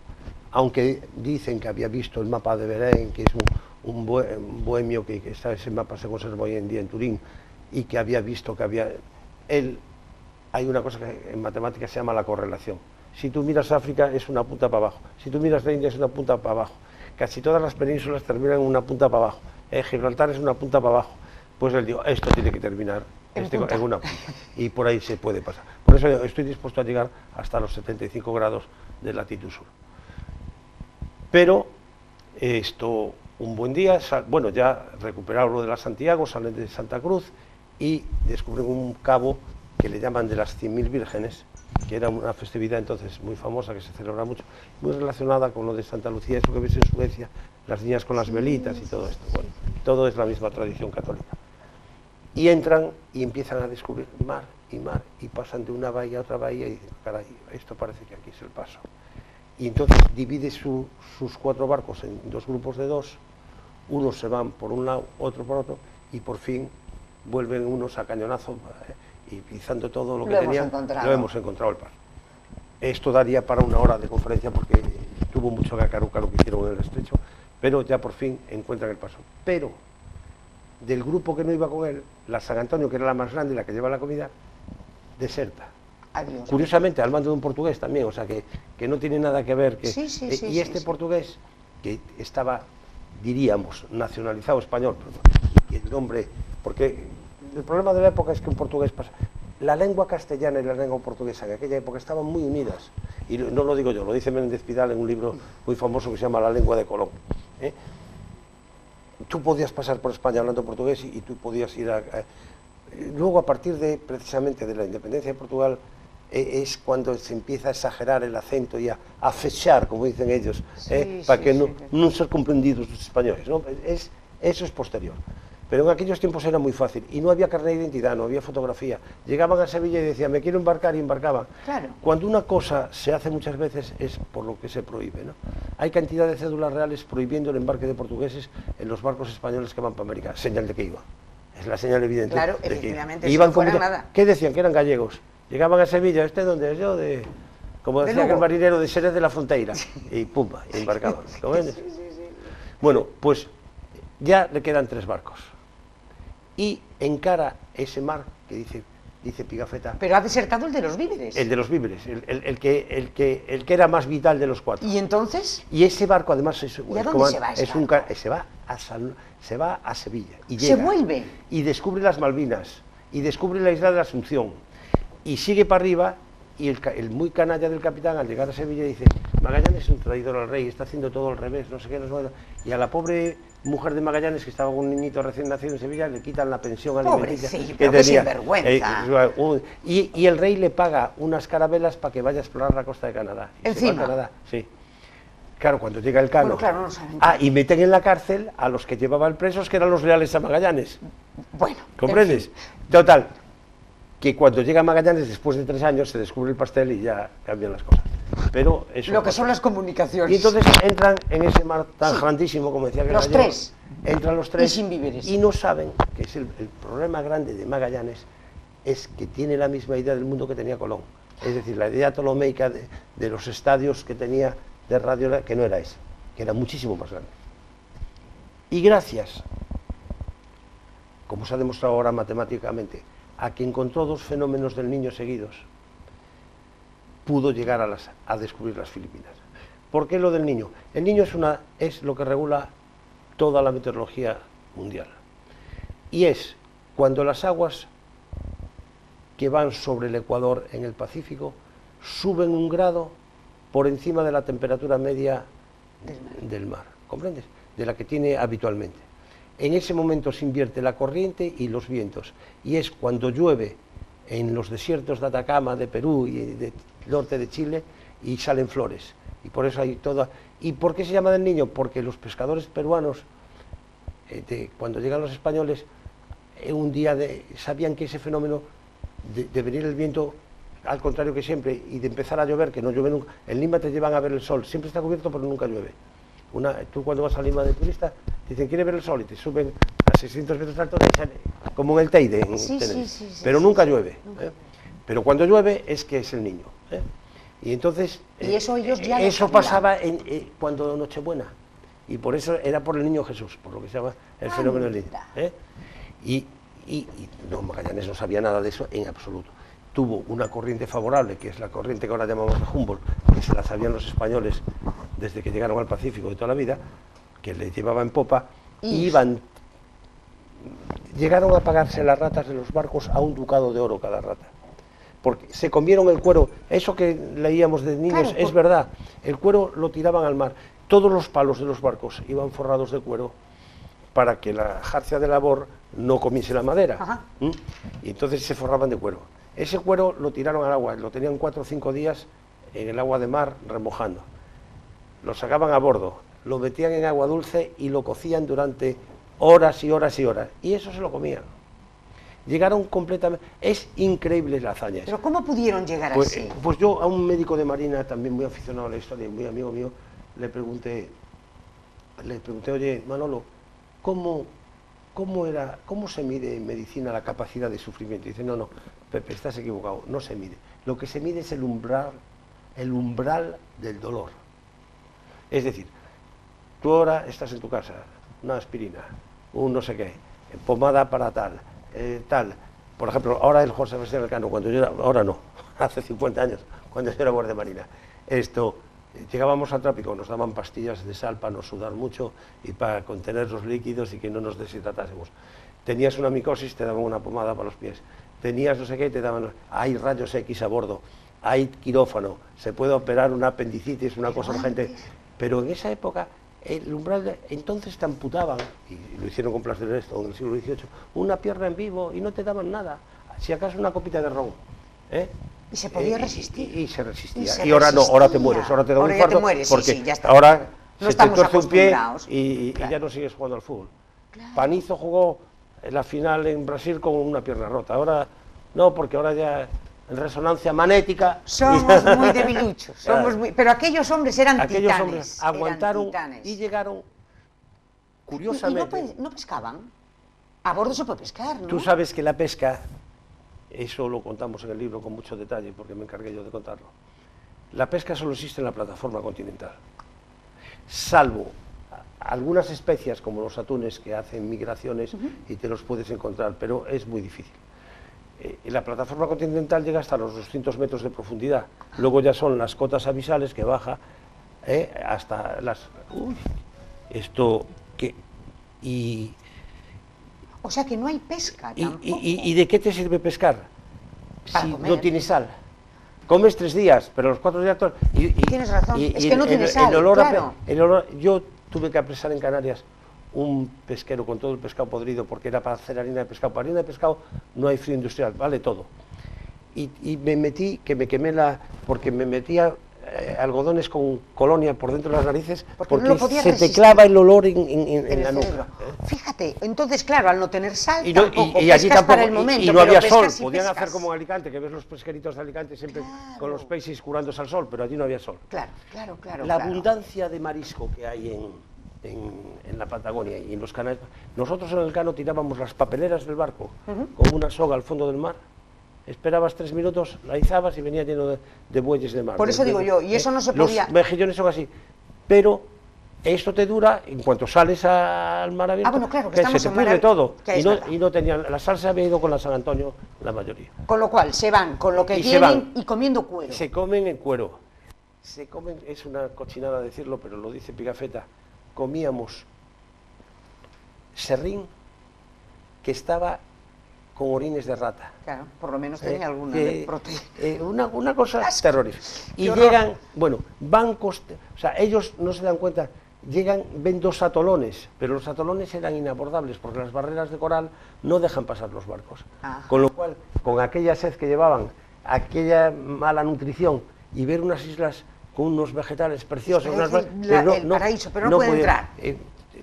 aunque dicen que había visto el mapa de Belén, que es un bohemio que ese mapa se conserva hoy en día en Turín, y que había visto que había... hay una cosa que en matemáticas se llama la correlación. Si tú miras África es una punta para abajo, si tú miras la India es una punta para abajo, casi todas las penínsulas terminan en una punta para abajo, Gibraltar es una punta para abajo. Pues él dijo, esto tiene que terminar en una punta, y por ahí se puede pasar. Por eso estoy dispuesto a llegar hasta los 75 grados de latitud sur. Pero esto, un buen día, bueno, ya recuperaron lo de la Santiago, salen de Santa Cruz y descubren un cabo que le llaman de las 100.000 vírgenes, que era una festividad entonces muy famosa, que se celebra mucho, muy relacionada con lo de Santa Lucía, eso que ves en Suecia, las niñas con las velitas y todo esto. Bueno, todo es la misma tradición católica. Y entran y empiezan a descubrir mar, y pasan de una bahía a otra bahía y dicen, caray, esto parece que aquí es el paso. Y entonces divide sus 4 barcos en 2 grupos de 2, unos se van por un lado, otro por otro, y por fin vuelven unos a cañonazo, y pisando todo lo que tenían, lo hemos encontrado el paso. Esto daría para una hora de conferencia porque tuvo mucho cacaruca lo que hicieron en el estrecho, pero ya por fin encuentran el paso. Pero del grupo que no iba con él, la San Antonio, que era la más grande, la que lleva la comida, deserta. Adiós. Curiosamente, al mando de un portugués también, o sea que no tiene nada que ver. Y este portugués, que estaba, diríamos, nacionalizado español, y el nombre, porque el problema de la época es que un portugués pasa. La lengua castellana y la lengua portuguesa en aquella época estaban muy unidas, y no lo digo yo, lo dice Menéndez Pidal en un libro muy famoso que se llama La lengua de Colón. Tú podías pasar por España hablando portugués y tú podías ir luego, a partir precisamente de la independencia de Portugal, es cuando se empieza a exagerar el acento y a fechar, como dicen ellos, para que no ser comprendidos los españoles, ¿no? Eso es posterior. Pero en aquellos tiempos era muy fácil y no había carnet de identidad, no había fotografía. Llegaban a Sevilla y decían, me quiero embarcar, y embarcaban. Claro. Cuando una cosa se hace muchas veces es por lo que se prohíbe, ¿no? Hay cantidad de cédulas reales prohibiendo el embarque de portugueses en los barcos españoles que van para América, señal de que iban. Es la señal evidente. Claro, de que efectivamente, iban si no fuera nada. ¿Qué decían? Que eran gallegos. Llegaban a Sevilla, ¿este dónde es? Yo de... Como decía aquel marinero, de Xerez de la Fronteira. Y pumba, y embarcaban. Bueno, pues ya le quedan 3 barcos. Y encara ese mar que dice Pigafetta. Pero ha desertado el de los víveres. El de los víveres, el que era más vital de los 4. ¿Y entonces? Y ese barco además ¿Y a dónde se va ese barco? Se va a Sevilla. Y ¿Se llega, vuelve? Y descubre las Malvinas, y descubre la isla de la Asunción, y sigue para arriba, y el muy canalla del capitán al llegar a Sevilla dice, Magallanes es un traidor al rey, está haciendo todo al revés, no sé qué, no sé qué. Y a la pobre mujer de Magallanes, que estaba con un niñito recién nacido en Sevilla, le quitan la pensión alimenticia que tenía. Sinvergüenza. Y el rey le paga unas carabelas para que vaya a explorar la costa de Canadá. Y ¿encima? se va a Canadá, sí. Claro, cuando llega el Cano. Bueno, claro, no lo saben. Y meten en la cárcel a los que llevaban presos, que eran los leales a Magallanes. Bueno. ¿Comprendes? Total, que cuando llega Magallanes, después de 3 años, se descubre el pastel y ya cambian las cosas. Pero eso lo que son las comunicaciones. Y entonces entran en ese mar tan grandísimo, como decía que los 3. Entran los 3 y sin víveres. Y no saben que es el problema grande de Magallanes, es que tiene la misma idea del mundo que tenía Colón. Es decir, la idea ptolomeica de los estadios que tenía de radio, que no era esa, que era muchísimo más grande. Y gracias, como se ha demostrado ahora matemáticamente, a que encontró 2 fenómenos del Niño seguidos, pudo llegar a descubrir las Filipinas. ¿Por qué lo del Niño? El Niño es lo que regula toda la meteorología mundial. Y es cuando las aguas que van sobre el Ecuador en el Pacífico suben 1 grado por encima de la temperatura media del mar, ¿comprendes? De la que tiene habitualmente. En ese momento se invierte la corriente y los vientos, y es cuando llueve en los desiertos de Atacama, de Perú y del norte de Chile, y salen flores. Y por eso hay toda... ¿Y por qué se llama del Niño? Porque los pescadores peruanos, cuando llegan los españoles, un día sabían que ese fenómeno de venir el viento, al contrario que siempre, y de empezar a llover, que no llueve nunca. En Lima te llevan a ver el sol, siempre está cubierto pero nunca llueve. Tú cuando vas a Lima de turista, te dicen, ¿quiere ver el sol? Y te suben a 600 metros de altura, como en el Teide, en Tenerife. Pero nunca llueve. Pero cuando llueve es que es el Niño. Y entonces, y eso ellos ya eso pasaba cuando Nochebuena. Y por eso era por el Niño Jesús, por lo que se llama el fenómeno del Niño. Y no, Magallanes no sabía nada de eso en absoluto. Tuvo una corriente favorable, que es la corriente que ahora llamamos de Humboldt, que se la sabían los españoles desde que llegaron al Pacífico de toda la vida, que les llevaba en popa, y llegaron a pagarse las ratas de los barcos a 1 ducado de oro cada rata. Porque se comieron el cuero, eso que leíamos de niños, claro, es verdad, el cuero lo tiraban al mar, todos los palos de los barcos iban forrados de cuero para que la jarcia de labor no comiese la madera, y entonces se forraban de cuero. Ese cuero lo tiraron al agua, lo tenían 4 o 5 días en el agua de mar remojando, lo sacaban a bordo, lo metían en agua dulce y lo cocían durante horas y horas y horas, y eso se lo comían. Llegaron completamente... Es increíble la hazaña. ¿Pero cómo pudieron llegar así? Pues yo a un médico de marina, también muy aficionado a la historia, muy amigo mío, le pregunté, oye, Manolo, ¿cómo se mide en medicina la capacidad de sufrimiento? Y dice, no, Pepe, estás equivocado, no se mide. Lo que se mide es el umbral del dolor. Es decir, tú ahora estás en tu casa, una aspirina, un no sé qué, pomada para tal. Por ejemplo, ahora el José Sebastián Elcano, cuando yo era, ahora no, hace 50 años, cuando yo era guardia marina, llegábamos al trópico, nos daban pastillas de sal para no sudar mucho y para contener los líquidos y que no nos deshidratásemos. Tenías una micosis, te daban una pomada para los pies. Tenías no sé qué, te daban... Hay rayos X a bordo, hay quirófano, se puede operar una apendicitis, una cosa urgente. Pero en esa época, el umbral, entonces te amputaban, y lo hicieron con placer esto en el siglo XVIII, una pierna en vivo y no te daban nada, si acaso una copita de ron. Y se podía resistir. Y se resistía. Y ahora no, ahora te mueres, ahora te da un infarto, porque sí, ya está. Ahora no se te tuerce un pie y ya no sigues jugando al fútbol. Claro. Panizo jugó la final en Brasil con una pierna rota, ahora no, porque ahora ya en resonancia magnética... Somos muy debiluchos, pero aquellos hombres eran titanes. Aquellos hombres aguantaron y llegaron, curiosamente... ¿Y no pescaban? A bordo se puede pescar, ¿no? Tú sabes que la pesca... Eso lo contamos en el libro con mucho detalle, porque me encargué yo de contarlo. La pesca solo existe en la plataforma continental, salvo algunas especies como los atunes que hacen migraciones y te los puedes encontrar, pero es muy difícil. La plataforma continental llega hasta los 200 metros de profundidad, luego ya son las cotas abisales que baja hasta las... O sea que no hay pesca tampoco. ¿Y de qué te sirve pescar si no tienes sal? Comes 3 días, pero los 4 días... Tienes razón, es que no tienes sal, claro. Yo tuve que apresar en Canarias un pesquero con todo el pescado podrido, porque era para hacer harina de pescado. Para harina de pescado no hay frío industrial, vale todo. Y me metí, que me quemé porque me metía algodones con colonia por dentro de las narices, porque no se te clava el olor en la nuca. Fíjate, entonces claro, al no tener sal, y allí tampoco, para el momento, y no había sol, podían pescas. Hacer como en Alicante, que ves los pesqueritos de Alicante siempre con los peces curándose al sol, pero allí no había sol. Claro. La abundancia de marisco que hay en la Patagonia y en los canales. Nosotros en el Cano tirábamos las papeleras del barco con una soga al fondo del mar. Esperabas 3 minutos, la izabas y venía lleno de bueyes de mar. Por eso digo yo, y eso no se podía... Los mejillones son así, pero esto te dura, en cuanto sales al mar abierto, bueno, claro, que se te pudre todo, y no tenían, la sal se había ido con la San Antonio, la mayoría. Con lo cual, se van con lo que tienen y comiendo cuero. Se comen en cuero, es una cochinada decirlo, pero lo dice Pigafetta, comíamos serrín que estaba con orines de rata. Claro, por lo menos tenía alguna proteína. Una cosa terrorífica. Y horror. llegan, bueno, bancos, o sea, ellos no se dan cuenta, llegan, ven 2 atolones, pero los atolones eran inabordables porque las barreras de coral no dejan pasar los barcos. Ajá. Con lo cual, con aquella sed que llevaban, aquella mala nutrición y ver unas islas con unos vegetales preciosos, el paraíso, pero no puede entrar.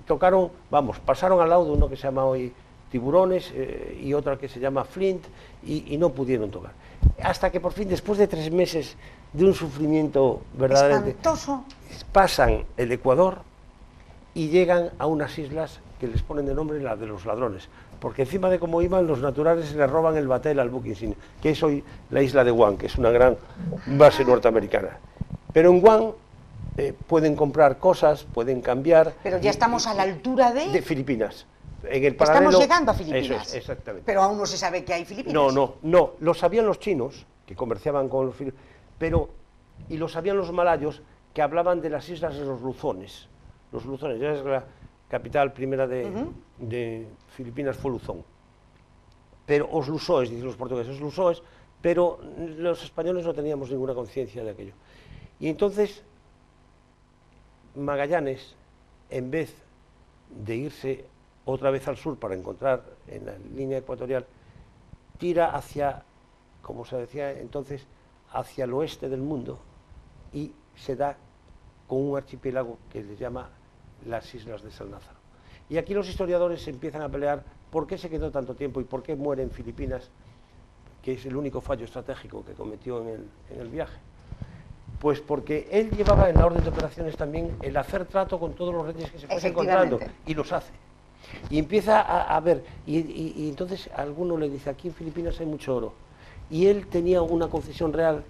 Tocaron, vamos, pasaron al lado de uno que se llama hoy Tiburones y otra que se llama Flint y no pudieron tocar. Hasta que por fin, después de 3 meses de un sufrimiento verdaderamente espantoso, pasan el Ecuador y llegan a unas islas que les ponen de nombre la de los ladrones, porque encima de cómo iban, los naturales les roban el batel al buque insignia, que es hoy la isla de Guam, que es una gran base norteamericana. Pero en Guam pueden comprar cosas, pueden cambiar... Pero ya estamos a la altura de Filipinas. En el paralelo, estamos llegando a Filipinas. Eso es, exactamente. Pero aún no se sabe que hay Filipinas. No, lo sabían los chinos, que comerciaban con los filipinos, y lo sabían los malayos, que hablaban de las islas de los Luzones. Los Luzones, ya es la capital primera de Filipinas, fue Luzón. Pero os Lusoes, dicen los portugueses, os Lusoes, pero los españoles no teníamos ninguna conciencia de aquello. Y entonces, Magallanes, en vez de irse otra vez al sur para encontrar en la línea ecuatorial, tira hacia, como se decía entonces, hacia el oeste del mundo y se da con un archipiélago que le llama las Islas de San Lázaro. Y aquí los historiadores empiezan a pelear por qué se quedó tanto tiempo y por qué muere en Filipinas, que es el único fallo estratégico que cometió en el viaje. Pues porque él llevaba en la orden de operaciones también el hacer trato con todos los reyes que se fuese encontrando, y los hace. Y empieza a ver, y entonces a alguno le dice, aquí en Filipinas hay mucho oro. Y él tenía una concesión real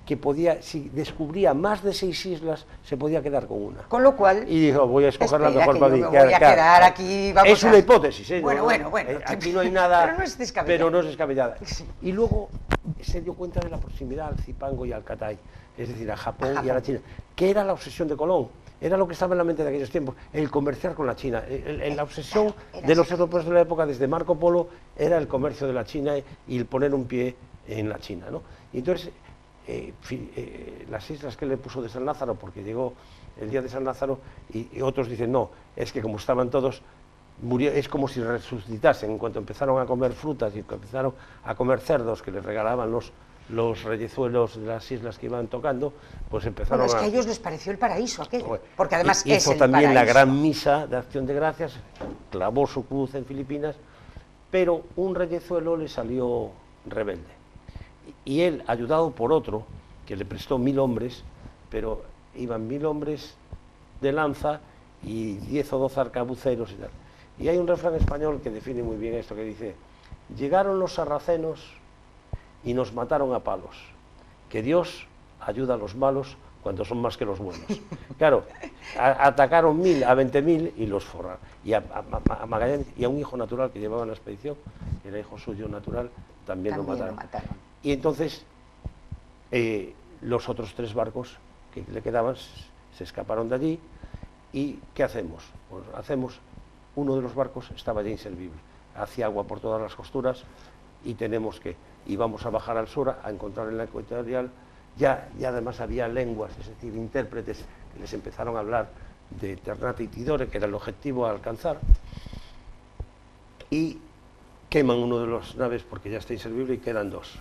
que podía, si descubría más de 6 islas, se podía quedar con una. Con lo cual... Y dijo, voy a escoger la mejor para mí. Voy a quedar aquí, vamos es una hipótesis, ¿eh? Bueno. Aquí no hay nada... Pero no es descabellada. descabellada. Y luego se dio cuenta de la proximidad al Zipango y al Catay, es decir, a Japón y a la China, que era la obsesión de Colón. Era lo que estaba en la mente de aquellos tiempos, el comerciar con la China. La obsesión de los europeos de la época, desde Marco Polo, era el comercio de la China y el poner un pie en la China, ¿no? Y entonces, las islas que le puso de San Lázaro, porque llegó el día de San Lázaro, y otros dicen, no, es que como estaban todos, murió, es como si resucitasen. En cuanto empezaron a comer frutas y empezaron a comer cerdos que les regalaban los reyezuelos de las islas que iban tocando, pues empezaron es que a ellos les pareció el paraíso aquello, porque además hizo es el también paraíso. la gran misa de acción de gracias, clavó su cruz en Filipinas, pero un reyezuelo le salió rebelde. Y él, ayudado por otro, que le prestó 1000 hombres, pero iban 1000 hombres de lanza y 10 o 12 arcabuceros y tal. Y hay un refrán español que define muy bien esto, que dice, llegaron los sarracenos y nos mataron a palos, que Dios ayuda a los malos cuando son más que los buenos. Claro, atacaron 1000 a 20.000 y los forraron. Y a Magallanes y a un hijo natural que llevaba en la expedición, que era hijo suyo natural, también lo mataron. Y entonces los otros 3 barcos que le quedaban se escaparon de allí. ¿Y qué hacemos? Pues uno de los barcos estaba ya inservible, hacía agua por todas las costuras y vamos a bajar al sur a encontrar en la ecuatorial, ya además había lenguas, es decir, intérpretes que les empezaron a hablar de Ternate y Tidore, que era el objetivo a alcanzar, y queman uno de las naves porque ya está inservible y quedan 2.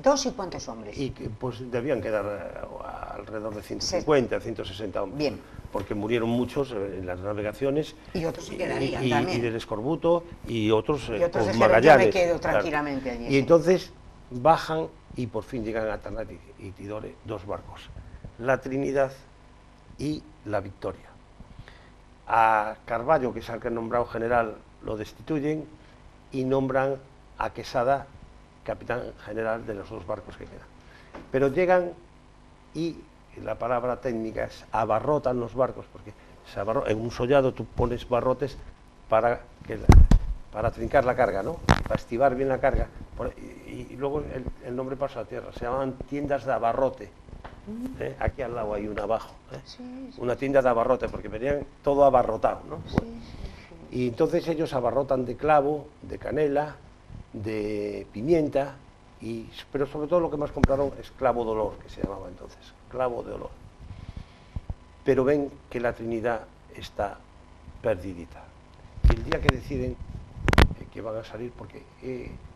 ¿2 y cuántos hombres? Y pues debían quedar alrededor de 150, 160 hombres. Bien. Porque murieron muchos en las navegaciones. Y otros se quedarían también. Y del Escorbuto y otros con dijeron, Magallanes. yo me quedo tranquilamente allí. Y entonces bajan y por fin llegan a Ternate y Tidore 2 barcos. La Trinidad y la Victoria. A Carballo, que es el que han nombrado general, lo destituyen y nombran a Quesada capitán general de los 2 barcos que quedan. Pero llegan y la palabra técnica es abarrotan los barcos, porque en un sollado tú pones barrotes para trincar la carga, ¿no? Para estivar bien la carga. Y luego el nombre pasa a tierra, se llaman tiendas de abarrote. Aquí al lado hay una abajo, Sí. Una tienda de abarrote, porque venían todo abarrotado, ¿no? Sí. Y entonces ellos abarrotan de clavo, de canela de pimienta, pero sobre todo lo que más compraron es clavo de olor, que se llamaba entonces, clavo de olor. Pero ven que la Trinidad está perdidita. El día que deciden que van a salir, porque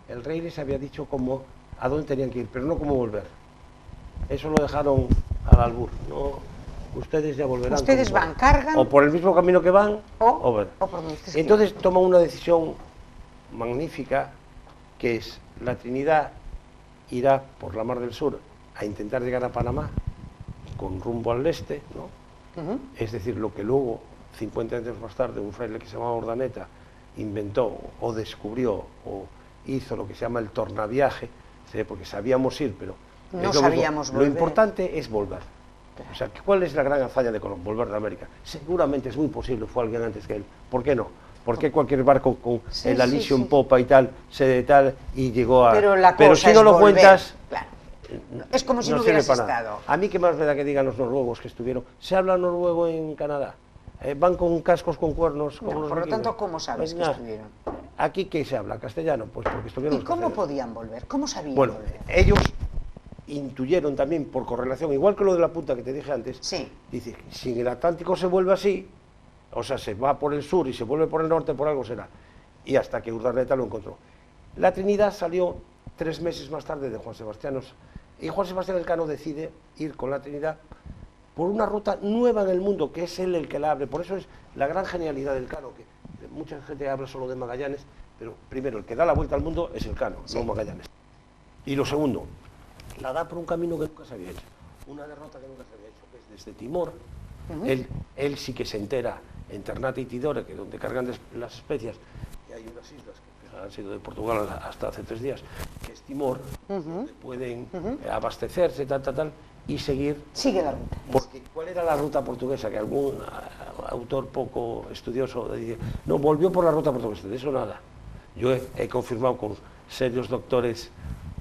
el rey les había dicho cómo, a dónde tenían que ir, pero no cómo volver. Eso lo dejaron al albur. No, ustedes ya volverán. Ustedes van, cargan. O por el mismo camino que van, o ver. O por donde ustedes Entonces toman una decisión magnífica, que es la Trinidad irá por la Mar del Sur a intentar llegar a Panamá con rumbo al este, ¿no? Es decir, lo que luego, 50 años más tarde, un fraile que se llamaba Urdaneta inventó o descubrió o hizo lo que se llama el tornaviaje, ¿sí? Porque sabíamos ir, pero no sabíamos volver. Lo importante es volver. O sea, ¿cuál es la gran hazaña de Colón? Volver de América. Seguramente es muy posible, fue alguien antes que él. ¿Por qué no? ¿Por qué cualquier barco con el alisio en popa y tal se tal y llegó a...? Pero si no lo volver. cuentas... Claro. Es como si no no hubieras sirve para nada. estado. A mí qué más me da que digan los noruegos que estuvieron. ¿Se habla noruego en Canadá? ¿Van con cascos con cuernos? Como los por lo vikingos? tanto, ¿cómo sabes que estuvieron? ¿Aquí qué se habla? ¿Castellano? Pues porque estuvieron... ¿Y cómo podían volver? ¿Cómo sabían volver? Bueno, ellos intuyeron también por correlación, igual que lo de la punta que te dije antes, sí. Dice, si en el Atlántico se vuelve así, o sea, se va por el sur y se vuelve por el norte, por algo será. Y hasta que Urdaneta lo encontró. La Trinidad salió 3 meses más tarde de Juan Sebastián. Y Juan Sebastián Elcano decide ir con la Trinidad por una ruta nueva en el mundo, que es él el que la abre. Por eso es la gran genialidad del Elcano, que mucha gente habla solo de Magallanes, pero primero, el que da la vuelta al mundo es Elcano, sí. No Magallanes. Y lo segundo, la da por un camino que nunca se había hecho, una derrota que nunca se había hecho, que es desde Timor. Él sí que se entera en Ternate y Tidore, que es donde cargan las especias, y hay unas islas que han sido de Portugal hasta hace 3 días, que es Timor, donde pueden abastecerse, tal, y seguir... Sigue la ruta. Porque, ¿cuál era la ruta portuguesa? Que algún autor poco estudioso dice, no, volvió por la ruta portuguesa, de eso nada. Yo he confirmado con serios doctores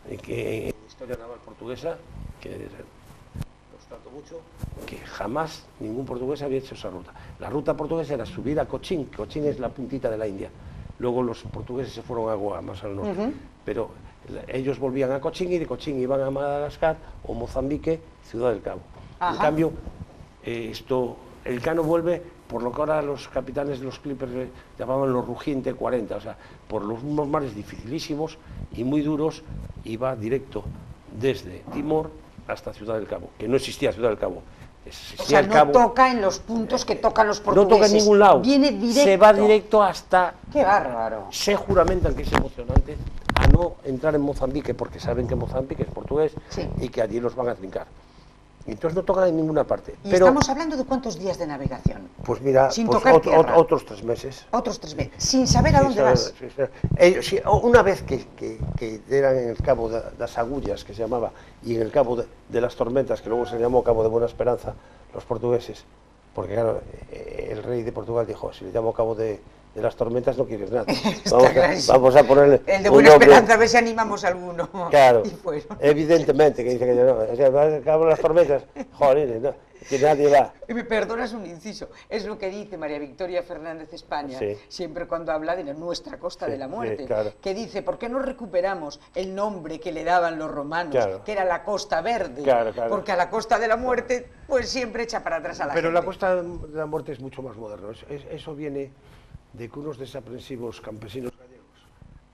en historia naval portuguesa, que los trato mucho, que jamás ningún portugués había hecho esa ruta. La ruta portuguesa era subir a Cochín, Cochín es la puntita de la India. Luego los portugueses se fueron a Goa, más al norte. Pero ellos volvían a Cochín y de Cochín iban a Madagascar o Mozambique, Ciudad del Cabo. En cambio, Elcano vuelve por lo que ahora los capitanes de los Clippers llamaban los rugiente 40, o sea, por los unos mares dificilísimos y muy duros, y va directo desde Timor hasta Ciudad del Cabo, que no existía Ciudad del Cabo. O sea, no toca en los puntos que tocan los portugueses. No toca en ningún lado. Viene directo. Se va directo hasta... ¡Qué bárbaro! Se juramentan, que es emocionante, a no entrar en Mozambique, porque saben que Mozambique es portugués y que allí los van a trincar. Entonces no tocan en ninguna parte. ¿Y estamos hablando de cuántos días de navegación? Pues mira, sin pues tocar tierra. Otros 3 meses. Otros 3 meses, sin saber a dónde vas. Una vez que eran en el Cabo de las Agullas, que se llamaba, y en el Cabo de las Tormentas, que luego se llamó Cabo de Buena Esperanza, los portugueses, porque claro, el rey de Portugal dijo, si le llamo Cabo de las Tormentas no quieres nada. Vamos a ponerle el de Buena Esperanza, a ver si animamos a alguno. Claro, evidentemente, que dice que no, o sea, Cabo de las Tormentas, joder, no, que nadie va. Y me perdonas un inciso, es lo que dice María Victoria Fernández España, siempre cuando habla de nuestra Costa de la Muerte, que dice, ¿por qué no recuperamos el nombre que le daban los romanos, que era la Costa Verde? Porque a la Costa de la Muerte, pues siempre echa para atrás a la gente. Pero la Costa de la Muerte es mucho más moderno, eso viene de que unos desaprensivos campesinos gallegos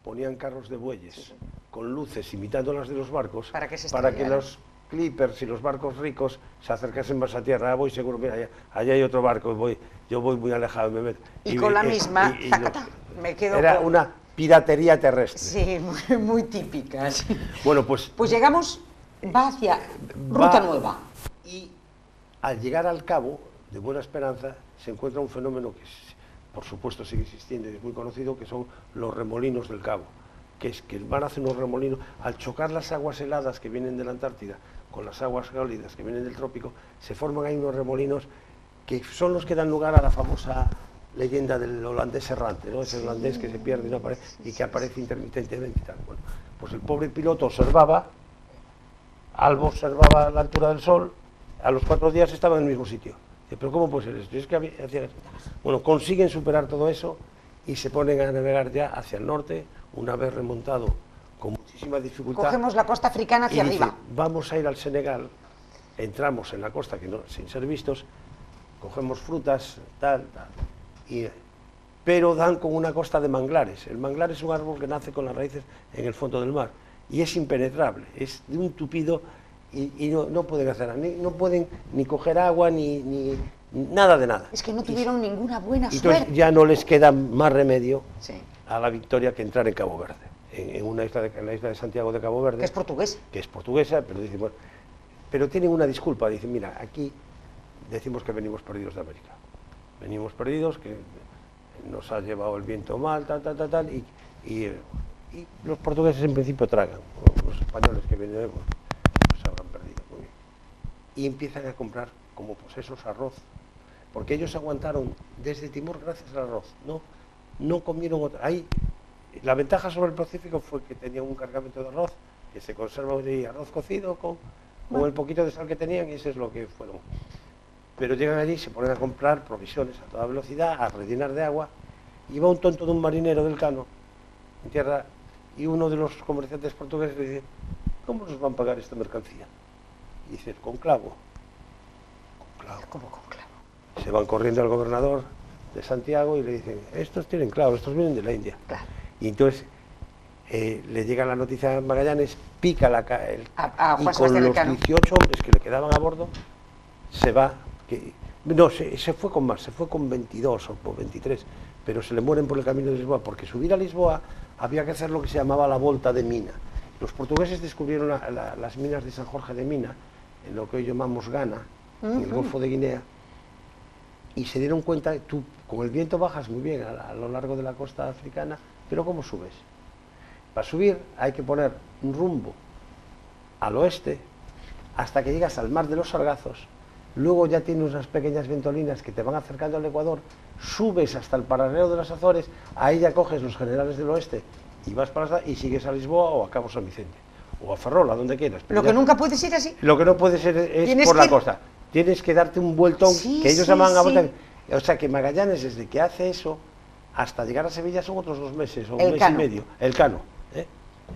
ponían carros de bueyes con luces imitando las de los barcos para que los clippers y los barcos ricos se acercasen más a tierra. Voy seguro, mira, allá hay otro barco, yo voy muy alejado y me meto. Y con la misma, me quedo era una piratería terrestre. Sí, muy típica. Sí. Bueno, pues llegamos, va hacia ruta nueva. Y al llegar al Cabo de Buena Esperanza se encuentra un fenómeno que por supuesto sigue existiendo y es muy conocido, que son los remolinos del Cabo, que es que el mar hace unos remolinos, al chocar las aguas heladas que vienen de la Antártida con las aguas cálidas que vienen del trópico, se forman ahí unos remolinos que son los que dan lugar a la famosa leyenda del holandés errante, ¿no? Ese holandés que se pierde y no aparece, y que aparece intermitentemente y tal. Bueno, pues el pobre piloto observaba, Albo observaba a la altura del sol, a los 4 días estaba en el mismo sitio. ¿Pero cómo puede ser esto? Es que bueno, consiguen superar todo eso y se ponen a navegar ya hacia el norte una vez remontado con muchísima dificultad. Cogemos la costa africana hacia y dice, arriba. vamos a ir al Senegal, entramos en la costa que no, sin ser vistos, cogemos frutas, tal, pero dan con una costa de manglares. El manglar es un árbol que nace con las raíces en el fondo del mar y es impenetrable, es de un tupido y no pueden hacer nada, no pueden ni coger agua ni nada de nada. Es que no tuvieron ninguna buena Entonces suerte. ya no les queda más remedio Sí. a la victoria que entrar en Cabo Verde, en una isla en la isla de Santiago de Cabo Verde. Que es portugués. Que es portuguesa, pero dicen, bueno, pero tienen una disculpa, dicen, mira, aquí decimos que venimos perdidos de América. Venimos perdidos, que nos ha llevado el viento mal, tal, y los portugueses en principio tragan, los españoles que vienen, pues habrán perdido. Muy bien. Y empiezan a comprar como posesos arroz, porque ellos aguantaron desde Timor gracias al arroz, no comieron otra. Ahí, la ventaja sobre el Pacífico fue que tenían un cargamento de arroz, que se conserva hoy arroz cocido con el poquito de sal que tenían, y eso es lo que fueron. Pero llegan allí, se ponen a comprar provisiones a toda velocidad, a rellenar de agua, y va un tonto de un marinero del Cano, en tierra, y uno de los comerciantes portugueses le dice, ¿cómo nos van a pagar esta mercancía? Y dice, con clavo. Con clavo. ¿Cómo con clavo? Se van corriendo al gobernador de Santiago y le dicen, estos tienen clavo, estos vienen de la India. Claro. Y entonces le llega la noticia a Magallanes, pica a Juan y con Sebastián los Elcano. 18 hombres que le quedaban a bordo, se va, se fue con más, se fue con 22 o 23, pero se le mueren por el camino de Lisboa, porque subir a Lisboa había que hacer lo que se llamaba la volta de mina. Los portugueses descubrieron las minas de San Jorge de Mina, en lo que hoy llamamos Ghana, en el Golfo de Guinea, y se dieron cuenta, tú con el viento bajas muy bien a lo largo de la costa africana, pero ¿cómo subes? Para subir hay que poner un rumbo al oeste hasta que llegas al mar de los Sargazos, luego ya tienes unas pequeñas ventolinas que te van acercando al Ecuador, subes hasta el paralelo de las Azores, ahí ya coges los generales del oeste y vas para allá y sigues a Lisboa o a Cabo San Vicente, o a Ferrol, a donde quieras. Lo que nunca puede ser así. Lo que no puede ser es por la costa. Tienes que darte un vueltón, Sí, que ellos sí, llaman a sí. vuelta. O sea que Magallanes, desde que hace eso, hasta llegar a Sevilla son otros 2 meses, o un mes Cano. y medio. El Cano,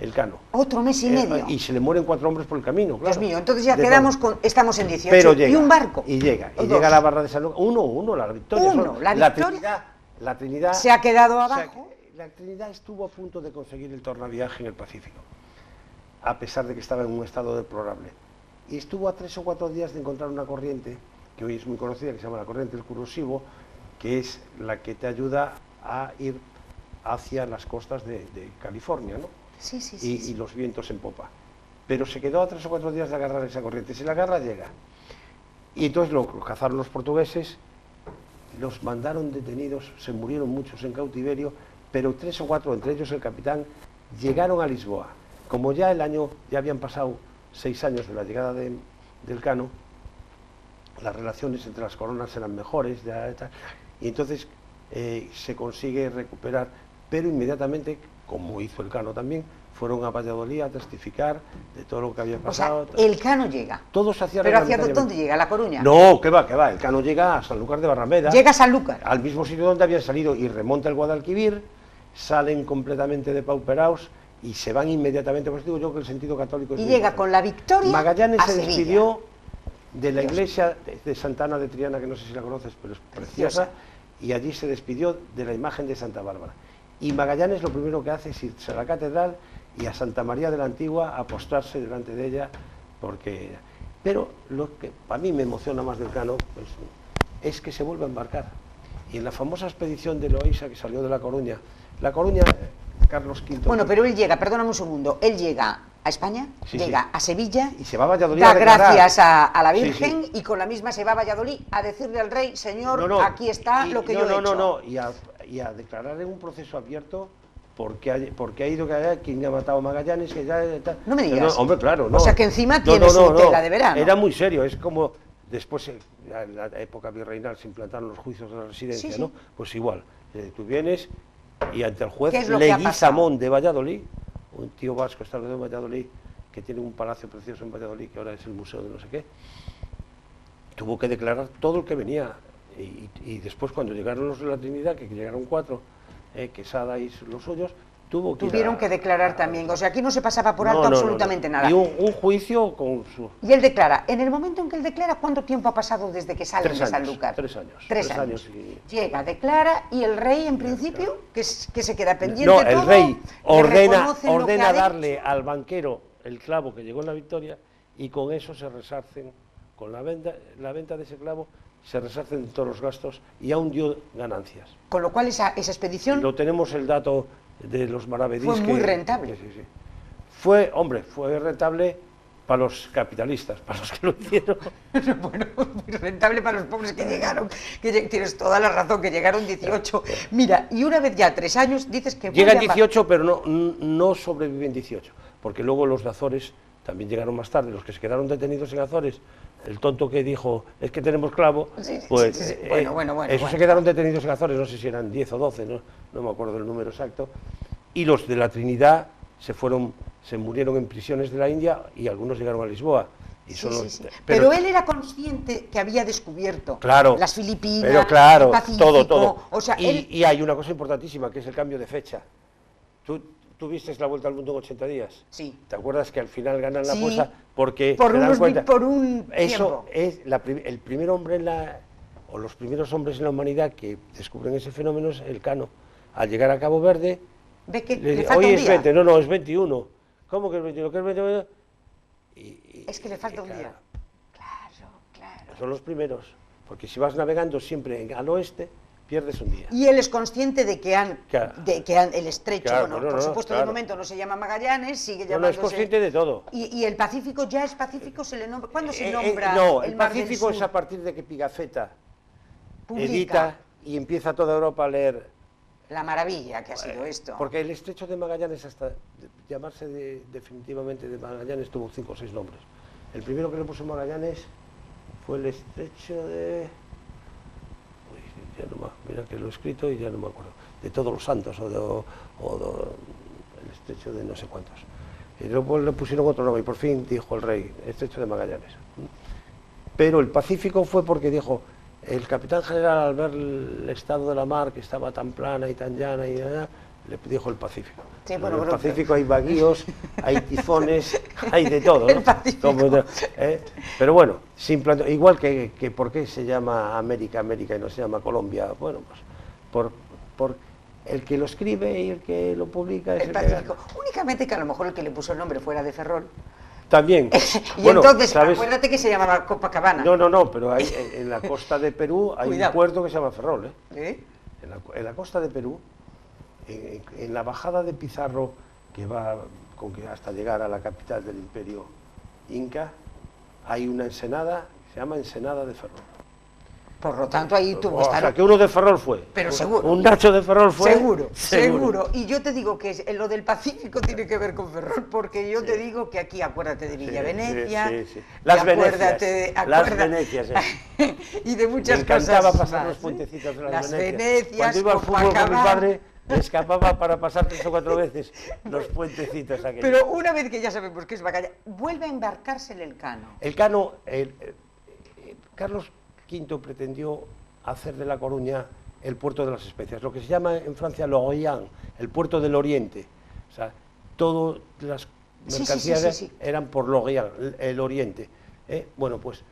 el Cano. Otro mes y medio. Y se le mueren 4 hombres por el camino, claro. Dios mío, entonces ya De quedamos todo. con, estamos en 18. Pero llega, y un barco. Y llega O a dos. la barra de San Lucas. Uno, la victoria. Uno, la victoria. La Trinidad Se ha quedado abajo. La Trinidad estuvo a punto de conseguir el tornaviaje en el Pacífico, a pesar de que estaba en un estado deplorable. Y estuvo a 3 o 4 días de encontrar una corriente, que hoy es muy conocida, que se llama la corriente del Curosivo, que es la que te ayuda a ir hacia las costas de California, ¿no? Sí, sí, y sí. los vientos en popa. Pero se quedó a 3 o 4 días de agarrar esa corriente. Si la agarra, llega. Y entonces lo cazaron los portugueses, los mandaron detenidos, se murieron muchos en cautiverio, pero 3 o 4, entre ellos el capitán, llegaron a Lisboa. Como ya habían pasado 6 años de la llegada del Cano, las relaciones entre las coronas eran mejores, y entonces se consigue recuperar, pero inmediatamente, como hizo el Cano también, fueron a Valladolid a testificar de todo lo que había pasado. O sea, el Cano llega. Todo se hacía ¿Pero hacia reglamentariamente. dónde llega? ¿A La Coruña? No, que va, el Cano llega a Sanlúcar de Barrameda. Llega a Sanlúcar. Al mismo sitio donde habían salido, y remonta el Guadalquivir, salen completamente depauperados y se van inmediatamente. Pues digo yo que el sentido católico es Y muy llega importante. con la victoria Magallanes a se Sevilla. despidió de la iglesia de Santa Ana de Triana, que no sé si la conoces, pero es preciosa, y allí se despidió de la imagen de Santa Bárbara. Y Magallanes lo primero que hace es irse a la catedral y a Santa María de la Antigua a postrarse delante de ella, porque... Pero lo que a mí me emociona más del Cano pues, es que se vuelve a embarcar. Y en la famosa expedición de Loísa que salió de La Coruña, Carlos V... Bueno, pero él llega, perdóname un segundo, él llega a España, Sí, llega sí. a Sevilla, Y se va a Valladolid da a declarar. gracias a la Sí, Virgen sí. y con la misma se va a Valladolid a decirle al rey, señor, No, no, aquí está lo que yo he hecho. Y a declarar en un proceso abierto porque ha ido que haya quien ha matado a Magallanes, que ya... No me digas. hombre, claro, no. O sea que encima tiene su tela de verano. Era muy serio, es como después, en la época virreinal, se implantaron los juicios de la residencia, Sí, sí. ¿no? Pues igual, tú vienes y ante el juez ¿Qué es lo que ha Leguizamón de Valladolid, un tío vasco establecido en Valladolid, que tiene un palacio precioso en Valladolid, que ahora es el museo de no sé qué, tuvo que declarar todo el que venía. Y después, cuando llegaron los de la Trinidad, que llegaron 4, Quesada y los suyos, tuvo que tuvieron que declarar también. O sea, aquí no se pasaba por alto No, no, absolutamente no. nada. Y un juicio con su... Y él declara, en el momento en que él declara, ¿cuánto tiempo ha pasado desde que salen de Sanlúcar? 3 años. 3 años. Y... Llega, declara, y el rey, en principio, que se queda pendiente No, de el todo, rey ordena ordena darle al banquero el clavo que llegó en la victoria, y con eso se resarcen, con la venta de ese clavo, se resarcen todos los gastos, y aún dio ganancias. Con lo cual esa expedición... Lo tenemos el dato de los maravedís. Fue muy rentable. Sí. Fue rentable para los capitalistas, para los que lo hicieron. Bueno, muy rentable para los pobres que llegaron, tienes toda la razón, que llegaron 18. Mira, y una vez ya 3 años, dices que... Llegan 18, pero no sobreviven 18, porque luego los de Azores también llegaron más tarde, los que se quedaron detenidos en Azores, el tonto que dijo, es que tenemos clavo, pues sí. Bueno, se quedaron detenidos en Azores, no sé si eran 10 o 12, no me acuerdo el número exacto, y los de la Trinidad se murieron en prisiones de la India, y algunos llegaron a Lisboa. Y Pero él era consciente que había descubierto las Filipinas, pero claro, el Pacífico, todo. O sea, y hay una cosa importantísima, que es el cambio de fecha. ¿Tú viste la Vuelta al Mundo en 80 días? Sí. ¿Te acuerdas que al final ganan la apuesta? Porque por un tiempo. eso es el primer hombre o los primeros hombres en la humanidad que descubren ese fenómeno es Elcano. Al llegar a Cabo Verde, ¿Ve que le le falta hoy un es día? 20, no, es 21. ¿Cómo que es 21? ¿Qué es 21? Es que le falta un claro, día. Claro. Son los primeros, porque si vas navegando siempre al oeste, pierdes un día. Y él es consciente de que Claro. el estrecho, por supuesto, de momento no se llama Magallanes, sigue llamándose... No, es consciente de todo. Y el Pacífico ya es Pacífico, se le nombra... ¿Cuándo se nombra no, el el Mar del Pacífico Sur? es a partir de que Pigafetta Publica edita y empieza toda Europa a leer. la maravilla que ha sido esto. Porque el estrecho de Magallanes, hasta llamarse definitivamente de Magallanes, tuvo 5 o 6 nombres. El primero que le puso Magallanes fue el estrecho de... mira que lo he escrito y ya no me acuerdo. De Todos los Santos el estrecho de no sé cuántos. Y luego le pusieron otro nombre y por fin dijo el rey, estrecho de Magallanes. Pero el Pacífico fue porque dijo, el capitán general, al ver el estado de la mar, que estaba tan plana y tan llana, le dijo el Pacífico. Sí, bueno, en el Pacífico hay vaguíos, hay tifones, hay de todo, ¿no? El Pacífico. Pero bueno, igual que ¿por qué se llama América y no se llama Colombia? Bueno, pues por el que lo escribe y el que lo publica es El Pacífico. Únicamente que a lo mejor el que le puso el nombre fuera de Ferrol. También. Y bueno, entonces, ¿sabes? acuérdate que se llamaba Copacabana. No, pero hay, en la costa de Perú hay Cuidado. un puerto que se llama Ferrol, ¿eh? ¿Eh? En la costa de Perú, en la bajada de Pizarro, que va hasta llegar a la capital del imperio Inca, hay una ensenada, se llama Ensenada de Ferrol. Por lo tanto, ahí tuvo que O estar... sea, que uno de Ferrol fue. Pero seguro. Un Nacho de Ferrol fue. Seguro. Y yo te digo que lo del Pacífico tiene que ver con Ferrol, porque yo te digo que aquí acuérdate de Villa Venecia. Sí. Las Venecias. Las Venecias, y de muchas me encantaba cosas pasar más, los puentecitos de las Venecias. Venecias, Cuando iba al fútbol con mi Copacabana. padre, me escapaba para pasar 3 o 4 veces los puentecitos aquellos. Pero una vez que ya sabemos que es Magallanes, vuelve a embarcarse el Elcano. Elcano, Carlos V pretendió hacer de La Coruña el puerto de las especias, lo que se llama en Francia l'Orient, el puerto del Oriente. O sea, todas las mercancías eran por l'Orient, el Oriente. Bueno, pues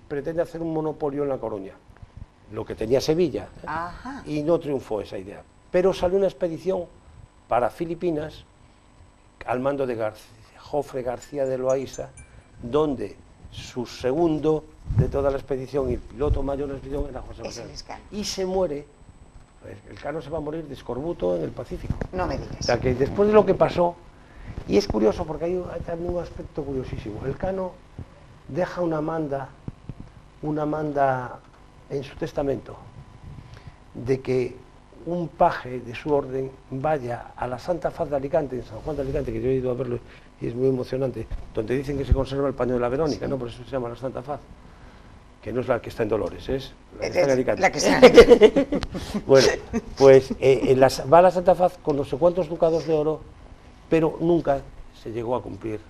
pretende hacer un monopolio en La Coruña, lo que tenía Sevilla, y no triunfó esa idea. Pero salió una expedición para Filipinas al mando de Jofre García de Loaiza, donde su segundo de toda la expedición y el piloto mayor de la expedición era José Manuel. Y se muere, Elcano se va a morir de escorbuto en el Pacífico. No me digas. O sea que después de lo que pasó, y es curioso porque hay también un aspecto curiosísimo, Elcano deja una manda en su testamento de que un paje de su orden vaya a la Santa Faz de Alicante, en San Juan de Alicante, que yo he ido a verlo y es muy emocionante, donde dicen que se conserva el paño de la Verónica, ¿no? Por eso se llama la Santa Faz, que no es la que está en Dolores, es la que está en Alicante. La que está en Alicante. Bueno, pues va a la Santa Faz con no sé cuántos ducados de oro, pero nunca se llegó a cumplir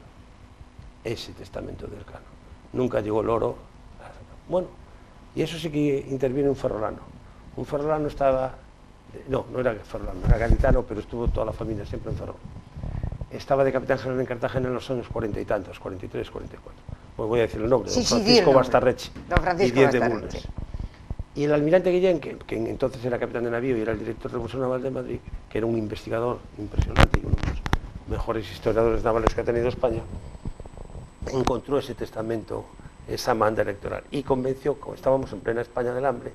ese testamento de Elcano. Nunca llegó el oro. Bueno, y eso sí que interviene un ferrolano. Un ferrolano estaba no era Ferrol, era gaditano, pero estuvo toda la familia siempre en Ferrol. Estaba de capitán general en Cartagena en los años 40 y tantos, 43, 44. Pues voy a decir el nombre, Sí, don sí, Francisco Bastarrechi y 10 de Bastarrechi. Bulnes. Y el almirante Guillén, que entonces era capitán de navío y era el director del Museo Naval de Madrid, que era un investigador impresionante y uno de los mejores historiadores navales que ha tenido España, encontró ese testamento, esa manda electoral, y convenció, como estábamos en plena España del hambre,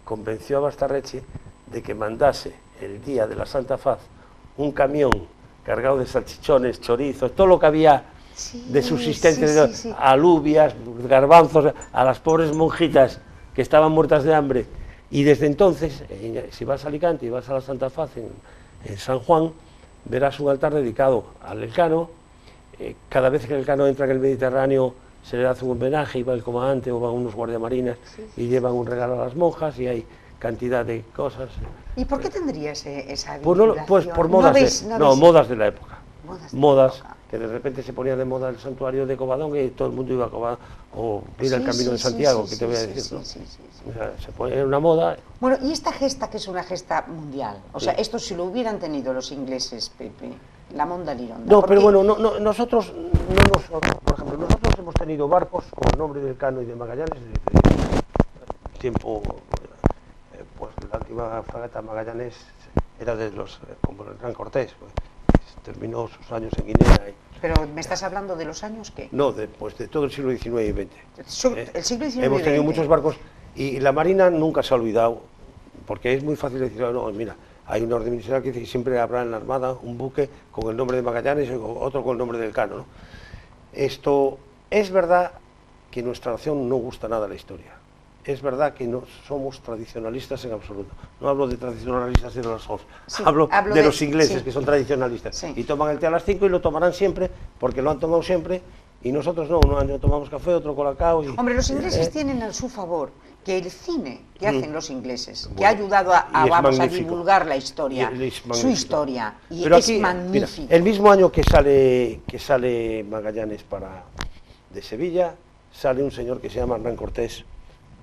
convenció a Bastarrechi de que mandase el día de la Santa Faz un camión cargado de salchichones, chorizos, todo lo que había de subsistencia, alubias, garbanzos, a las pobres monjitas que estaban muertas de hambre. Y desde entonces, si vas a Alicante y vas a la Santa Faz en San Juan, verás un altar dedicado al Elcano. Cada vez que el Elcano entra en el Mediterráneo se le hace un homenaje, y va el comandante o van unos guardiamarinas y llevan un regalo a las monjas, y hay cantidad de cosas. ¿Y por qué tendría esa vinculación? Pues por modas, modas de la época. Modas que de repente se ponía de moda el santuario de Covadonga y todo el mundo iba a Covadonga, o ir al Camino de Santiago, que te voy a decir, ¿no? O sea, se pone una moda. Bueno, y esta gesta, que es una gesta mundial, o sea, esto si lo hubieran tenido los ingleses, Pepe, la Monda Lironda. No, pero bueno, nosotros, por ejemplo, nosotros hemos tenido barcos con el nombre del Elcano y de Magallanes desde tiempo, pues la última fragata Magallanes era de los, como el Hernán Cortés, pues, terminó sus años en Guinea. Pero ¿me estás hablando de los años qué? No, de todo el siglo XIX y XX. El siglo XIX hemos tenido y XX. muchos barcos, y la Marina nunca se ha olvidado, porque es muy fácil decir, no, mira, hay una orden ministerial que dice que siempre habrá en la Armada un buque con el nombre de Magallanes o otro con el nombre del Elcano, ¿no? Esto es verdad que nuestra nación no gusta nada la historia. Es verdad que no somos tradicionalistas en absoluto. No hablo de tradicionalistas de los Hobbes, hablo de los ingleses, que son tradicionalistas. Y toman el té a las 5 y lo tomarán siempre, porque lo han tomado siempre, y nosotros no, un año tomamos café, otro colacao. Hombre, los ingleses tienen a su favor que el cine que hacen los ingleses, que ha ayudado a divulgar la historia, su historia, y pero es aquí, magnífico. Mira, el mismo año que sale Magallanes de Sevilla, sale un señor que se llama Hernán Cortés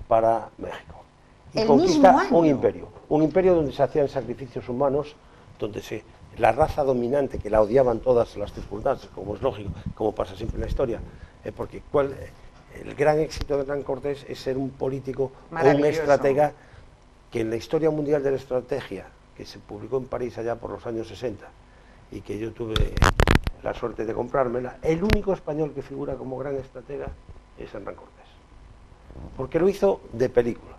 para México, y conquista un imperio donde se hacían sacrificios humanos, donde la raza dominante, que la odiaban todas las circunstancias, como es lógico, como pasa siempre en la historia, porque el gran éxito de Hernán Cortés es ser un político o un estratega que en la historia mundial de la estrategia, que se publicó en París allá por los años 60, y que yo tuve la suerte de comprármela, el único español que figura como gran estratega es Hernán Cortés, porque lo hizo de película.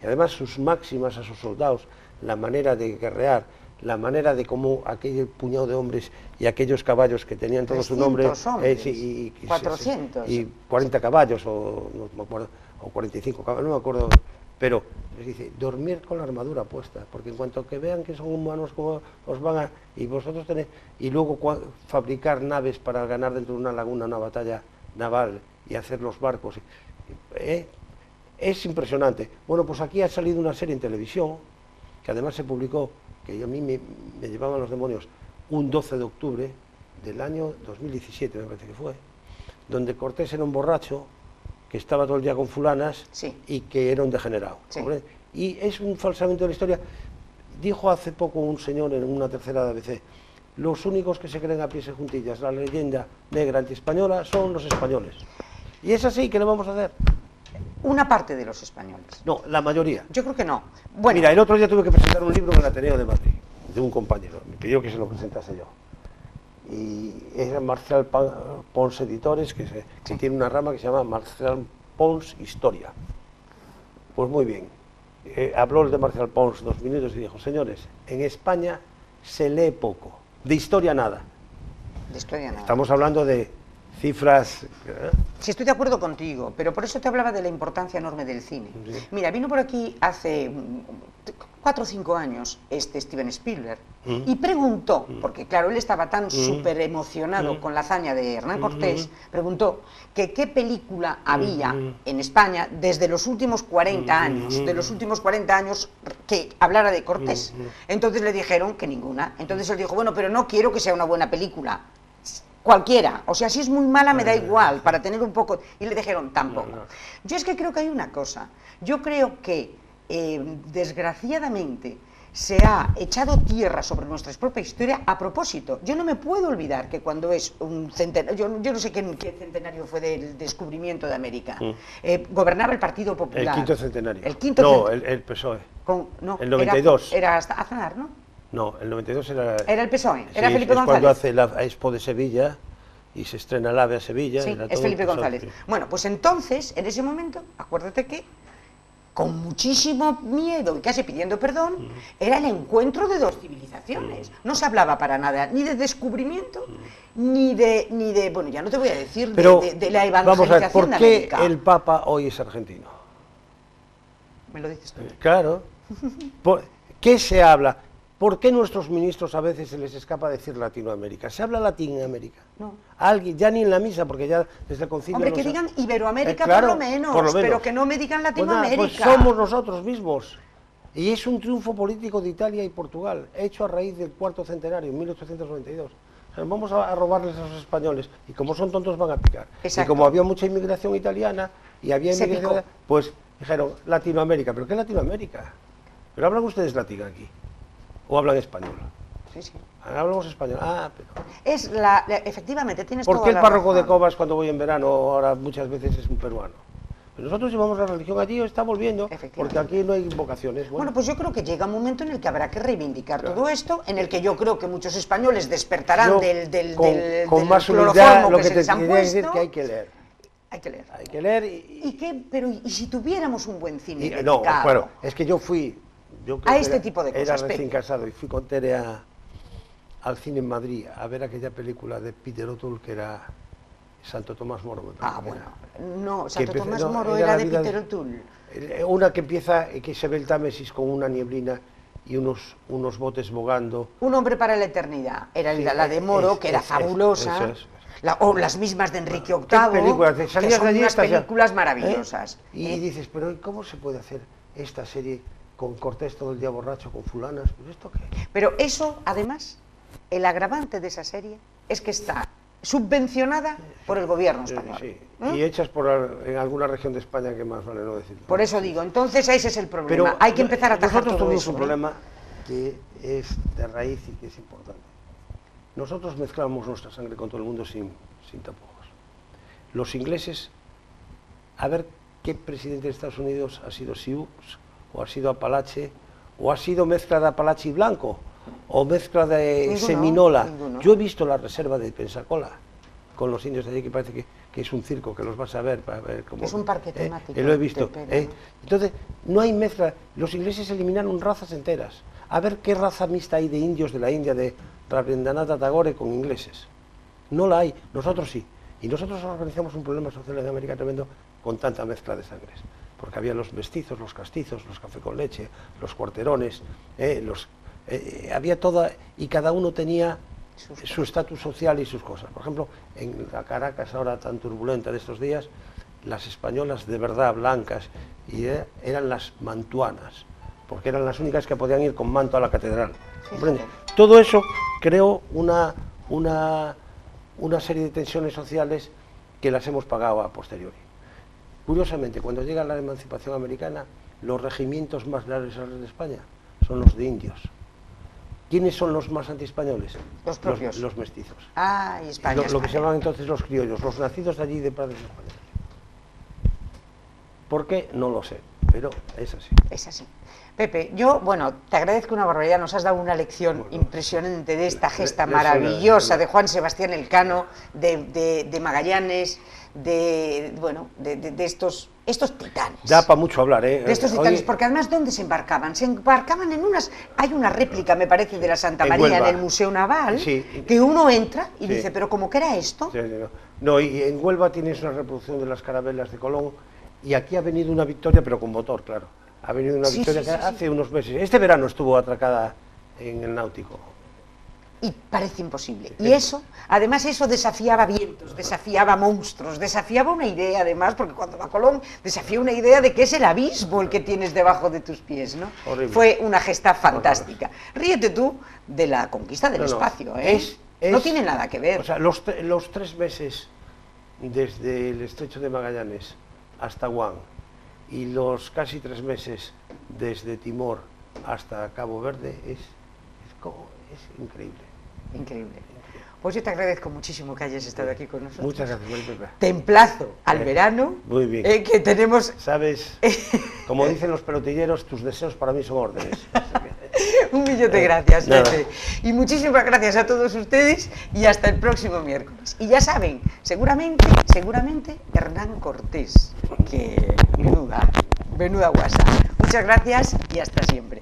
Y además sus máximas a sus soldados, la manera de guerrear, la manera de cómo aquel puñado de hombres y aquellos caballos que tenían todo su nombre, y 400 y 40 caballos o 45 caballos, no me acuerdo, pero les dice, dormir con la armadura puesta, porque en cuanto que vean que son humanos, como os van a, y vosotros tenéis, y luego fabricar naves para ganar dentro de una laguna una batalla naval y hacer los barcos, es impresionante. Bueno, pues aquí ha salido una serie en televisión, que además se publicó, que a mí me llevaban los demonios, un 12 de octubre del año 2017, me parece que fue, donde Cortés era un borracho que estaba todo el día con fulanas y que era un degenerado. Y es un falsamiento de la historia. Dijo hace poco un señor en una tercera de ABC, los únicos que se creen a pies y juntillas la leyenda negra antiespañola son los españoles. Y es así, ¿qué le vamos a hacer? Una parte de los españoles. No, la mayoría. Yo creo que no. Bueno. Mira, el otro día tuve que presentar un libro en el Ateneo de Madrid, de un compañero, me pidió que se lo presentase yo. Y es Marcial Pons Editores, que tiene una rama que se llama Marcial Pons Historia. Pues muy bien. Habló el de Marcial Pons 2 minutos y dijo, señores, en España se lee poco, de historia nada. De historia nada. Estamos hablando de cifras... Sí, estoy de acuerdo contigo, pero por eso te hablaba de la importancia enorme del cine. Sí. Mira, vino por aquí hace 4 o 5 años Steven Spielberg y preguntó, porque claro, él estaba tan súper emocionado con la hazaña de Hernán Cortés, preguntó que qué película había en España desde los últimos 40 años, que hablara de Cortés. Entonces le dijeron que ninguna. Entonces él dijo, bueno, pero no quiero que sea una buena película. Cualquiera, o sea, si es muy mala me da igual, para tener un poco... Y le dijeron, tampoco. Yo es que creo que hay una cosa, yo creo que, desgraciadamente, se ha echado tierra sobre nuestra propia historia a propósito. Yo no me puedo olvidar que cuando es un centenario, yo no sé qué centenario fue del descubrimiento de América, gobernaba el Partido Popular. El quinto centenario. No, el PSOE. No, el 92. Era hasta Aznar, ¿no? No, el 92 era... Era el PSOE, sí, era Felipe es González. cuando hace la Expo de Sevilla y se estrena el AVE a Sevilla. Sí, es Felipe González. Sí. Bueno, pues entonces, en ese momento, acuérdate que con muchísimo miedo y casi pidiendo perdón, era el encuentro de dos civilizaciones. No se hablaba para nada ni de descubrimiento, ni de, bueno, ya no te voy a decir pero, de la evangelización vamos a ver, ¿por de qué América? el Papa hoy es argentino? Me lo dices tú. Claro. ¿Qué se habla? ¿Por qué nuestros ministros a veces se les escapa decir Latinoamérica? ¿Se habla latín en América? No. Alguien, ya ni en la misa, porque ya desde el concilio... Hombre, que digan Iberoamérica claro, por lo menos, pero que no me digan Latinoamérica. Pues somos nosotros mismos. Y es un triunfo político de Italia y Portugal, hecho a raíz del cuarto centenario, en 1892. O sea, vamos a robarles a los españoles, y como son tontos van a picar. Exacto. Y como había mucha inmigración italiana, y había inmigración, pues dijeron, Latinoamérica. ¿Pero qué Latinoamérica? ¿Pero hablan ustedes latín aquí? ¿O hablan español? Sí, sí. Hablamos español. Ah, pero... efectivamente, tienes toda la razón. ¿Por qué el párroco de Cobas cuando voy en verano ahora muchas veces es un peruano? Pero nosotros llevamos la religión allí, está volviendo, porque aquí no hay vocaciones. Bueno, pues yo creo que llega un momento en el que habrá que reivindicar todo esto, en el que yo creo que muchos españoles despertarán del con más humildad, lo que te quería decir que hay que leer. Hay que leer. Hay que leer ¿Y si tuviéramos un buen cine? No, bueno, es que yo fui... a este tipo de cosas. Era recién casado y fui con Tere al cine en Madrid a ver aquella película de Peter O'Toole que era Santo Tomás Moro. Bueno, no, Santo Tomás Moro era de Peter O'Toole. Una que empieza, que se ve el Támesis con una nieblina y unos botes bogando. Un hombre para la eternidad, era sí, la de Moro, que era fabulosa. O las mismas de Enrique VIII, que son unas películas maravillosas. Y dices, pero ¿cómo se puede hacer esta serie con Cortés todo el día borracho, con fulanas? ¿Pues esto qué? Pero eso, además, el agravante de esa serie es que está subvencionada por el gobierno español. Sí. Y hechas en alguna región de España que más vale no decirlo. Por eso digo, entonces ese es el problema. Hay que empezar a atajar todo eso. Nosotros tenemos un problema que es de raíz y que es importante. Nosotros mezclamos nuestra sangre con todo el mundo sin tapujos. Los ingleses, a ver qué presidente de Estados Unidos ha sido Sioux, o ha sido Apalache, o ha sido mezcla de Apalache y blanco, o mezcla de Seminola. Ninguno. Yo he visto la reserva de Pensacola con los indios de allí, que parece que es un circo, que los vas a ver para ver cómo... Es un parque temático. Lo he visto. Entonces, no hay mezcla. Los ingleses eliminaron razas enteras. A ver qué raza mixta hay de indios de la India, de Rabindranath Tagore con ingleses. No la hay, nosotros sí. Y nosotros organizamos un problema social en América tremendo con tanta mezcla de sangres. Porque había los mestizos, los castizos, los café con leche, los cuarterones, había toda, y cada uno tenía su estatus social y sus cosas. Por ejemplo, en la Caracas ahora tan turbulenta de estos días, las españolas de verdad blancas eran las mantuanas, porque eran las únicas que podían ir con manto a la catedral. Todo eso creó una serie de tensiones sociales que las hemos pagado a posteriori. Curiosamente, cuando llega la emancipación americana, los regimientos más leales a los de España son los de indios. ¿Quiénes son los más antiespañoles? Los propios. Los mestizos. Ah, y España. Lo que se llamaban entonces los criollos, los nacidos allí de padres españoles. ¿Por qué? No lo sé, pero es así. Es así. Pepe, yo, bueno, te agradezco una barbaridad, nos has dado una lección impresionante de esta gesta maravillosa de Juan Sebastián Elcano, de Magallanes, de estos titanes. Da para mucho hablar, ¿eh? De estos titanes, porque además, ¿dónde se embarcaban? Se embarcaban en unas... Hay una réplica, me parece, de la Santa María en el Museo Naval, que uno entra y dice, ¿pero cómo que era esto? No, y en Huelva tienes una reproducción de las carabelas de Colón, y aquí ha venido una victoria, pero con motor, claro. Ha venido una victoria que hace unos meses. Este verano estuvo atracada en el Náutico. Y parece imposible. Y eso, además eso desafiaba vientos, desafiaba monstruos, desafiaba una idea además, porque cuando va Colón desafía una idea de que es el abismo el que tienes debajo de tus pies, ¿no? Horrible. Fue una gesta fantástica. Ríete tú de la conquista del espacio, ¿eh? No tiene nada que ver. O sea, los 3 meses desde el Estrecho de Magallanes hasta Guam y los casi 3 meses desde Timor hasta Cabo Verde es increíble. Increíble. Pues yo te agradezco muchísimo que hayas estado aquí con nosotros. Muchas gracias, Maripepa. Te emplazo al verano. Muy bien. Que tenemos... Sabes, como dicen los pelotilleros, tus deseos para mí son órdenes. Un millón de gracias, nada. Pepe. Y muchísimas gracias a todos ustedes y hasta el próximo miércoles. Y ya saben, seguramente, Hernán Cortés, que menuda guasa. Muchas gracias y hasta siempre.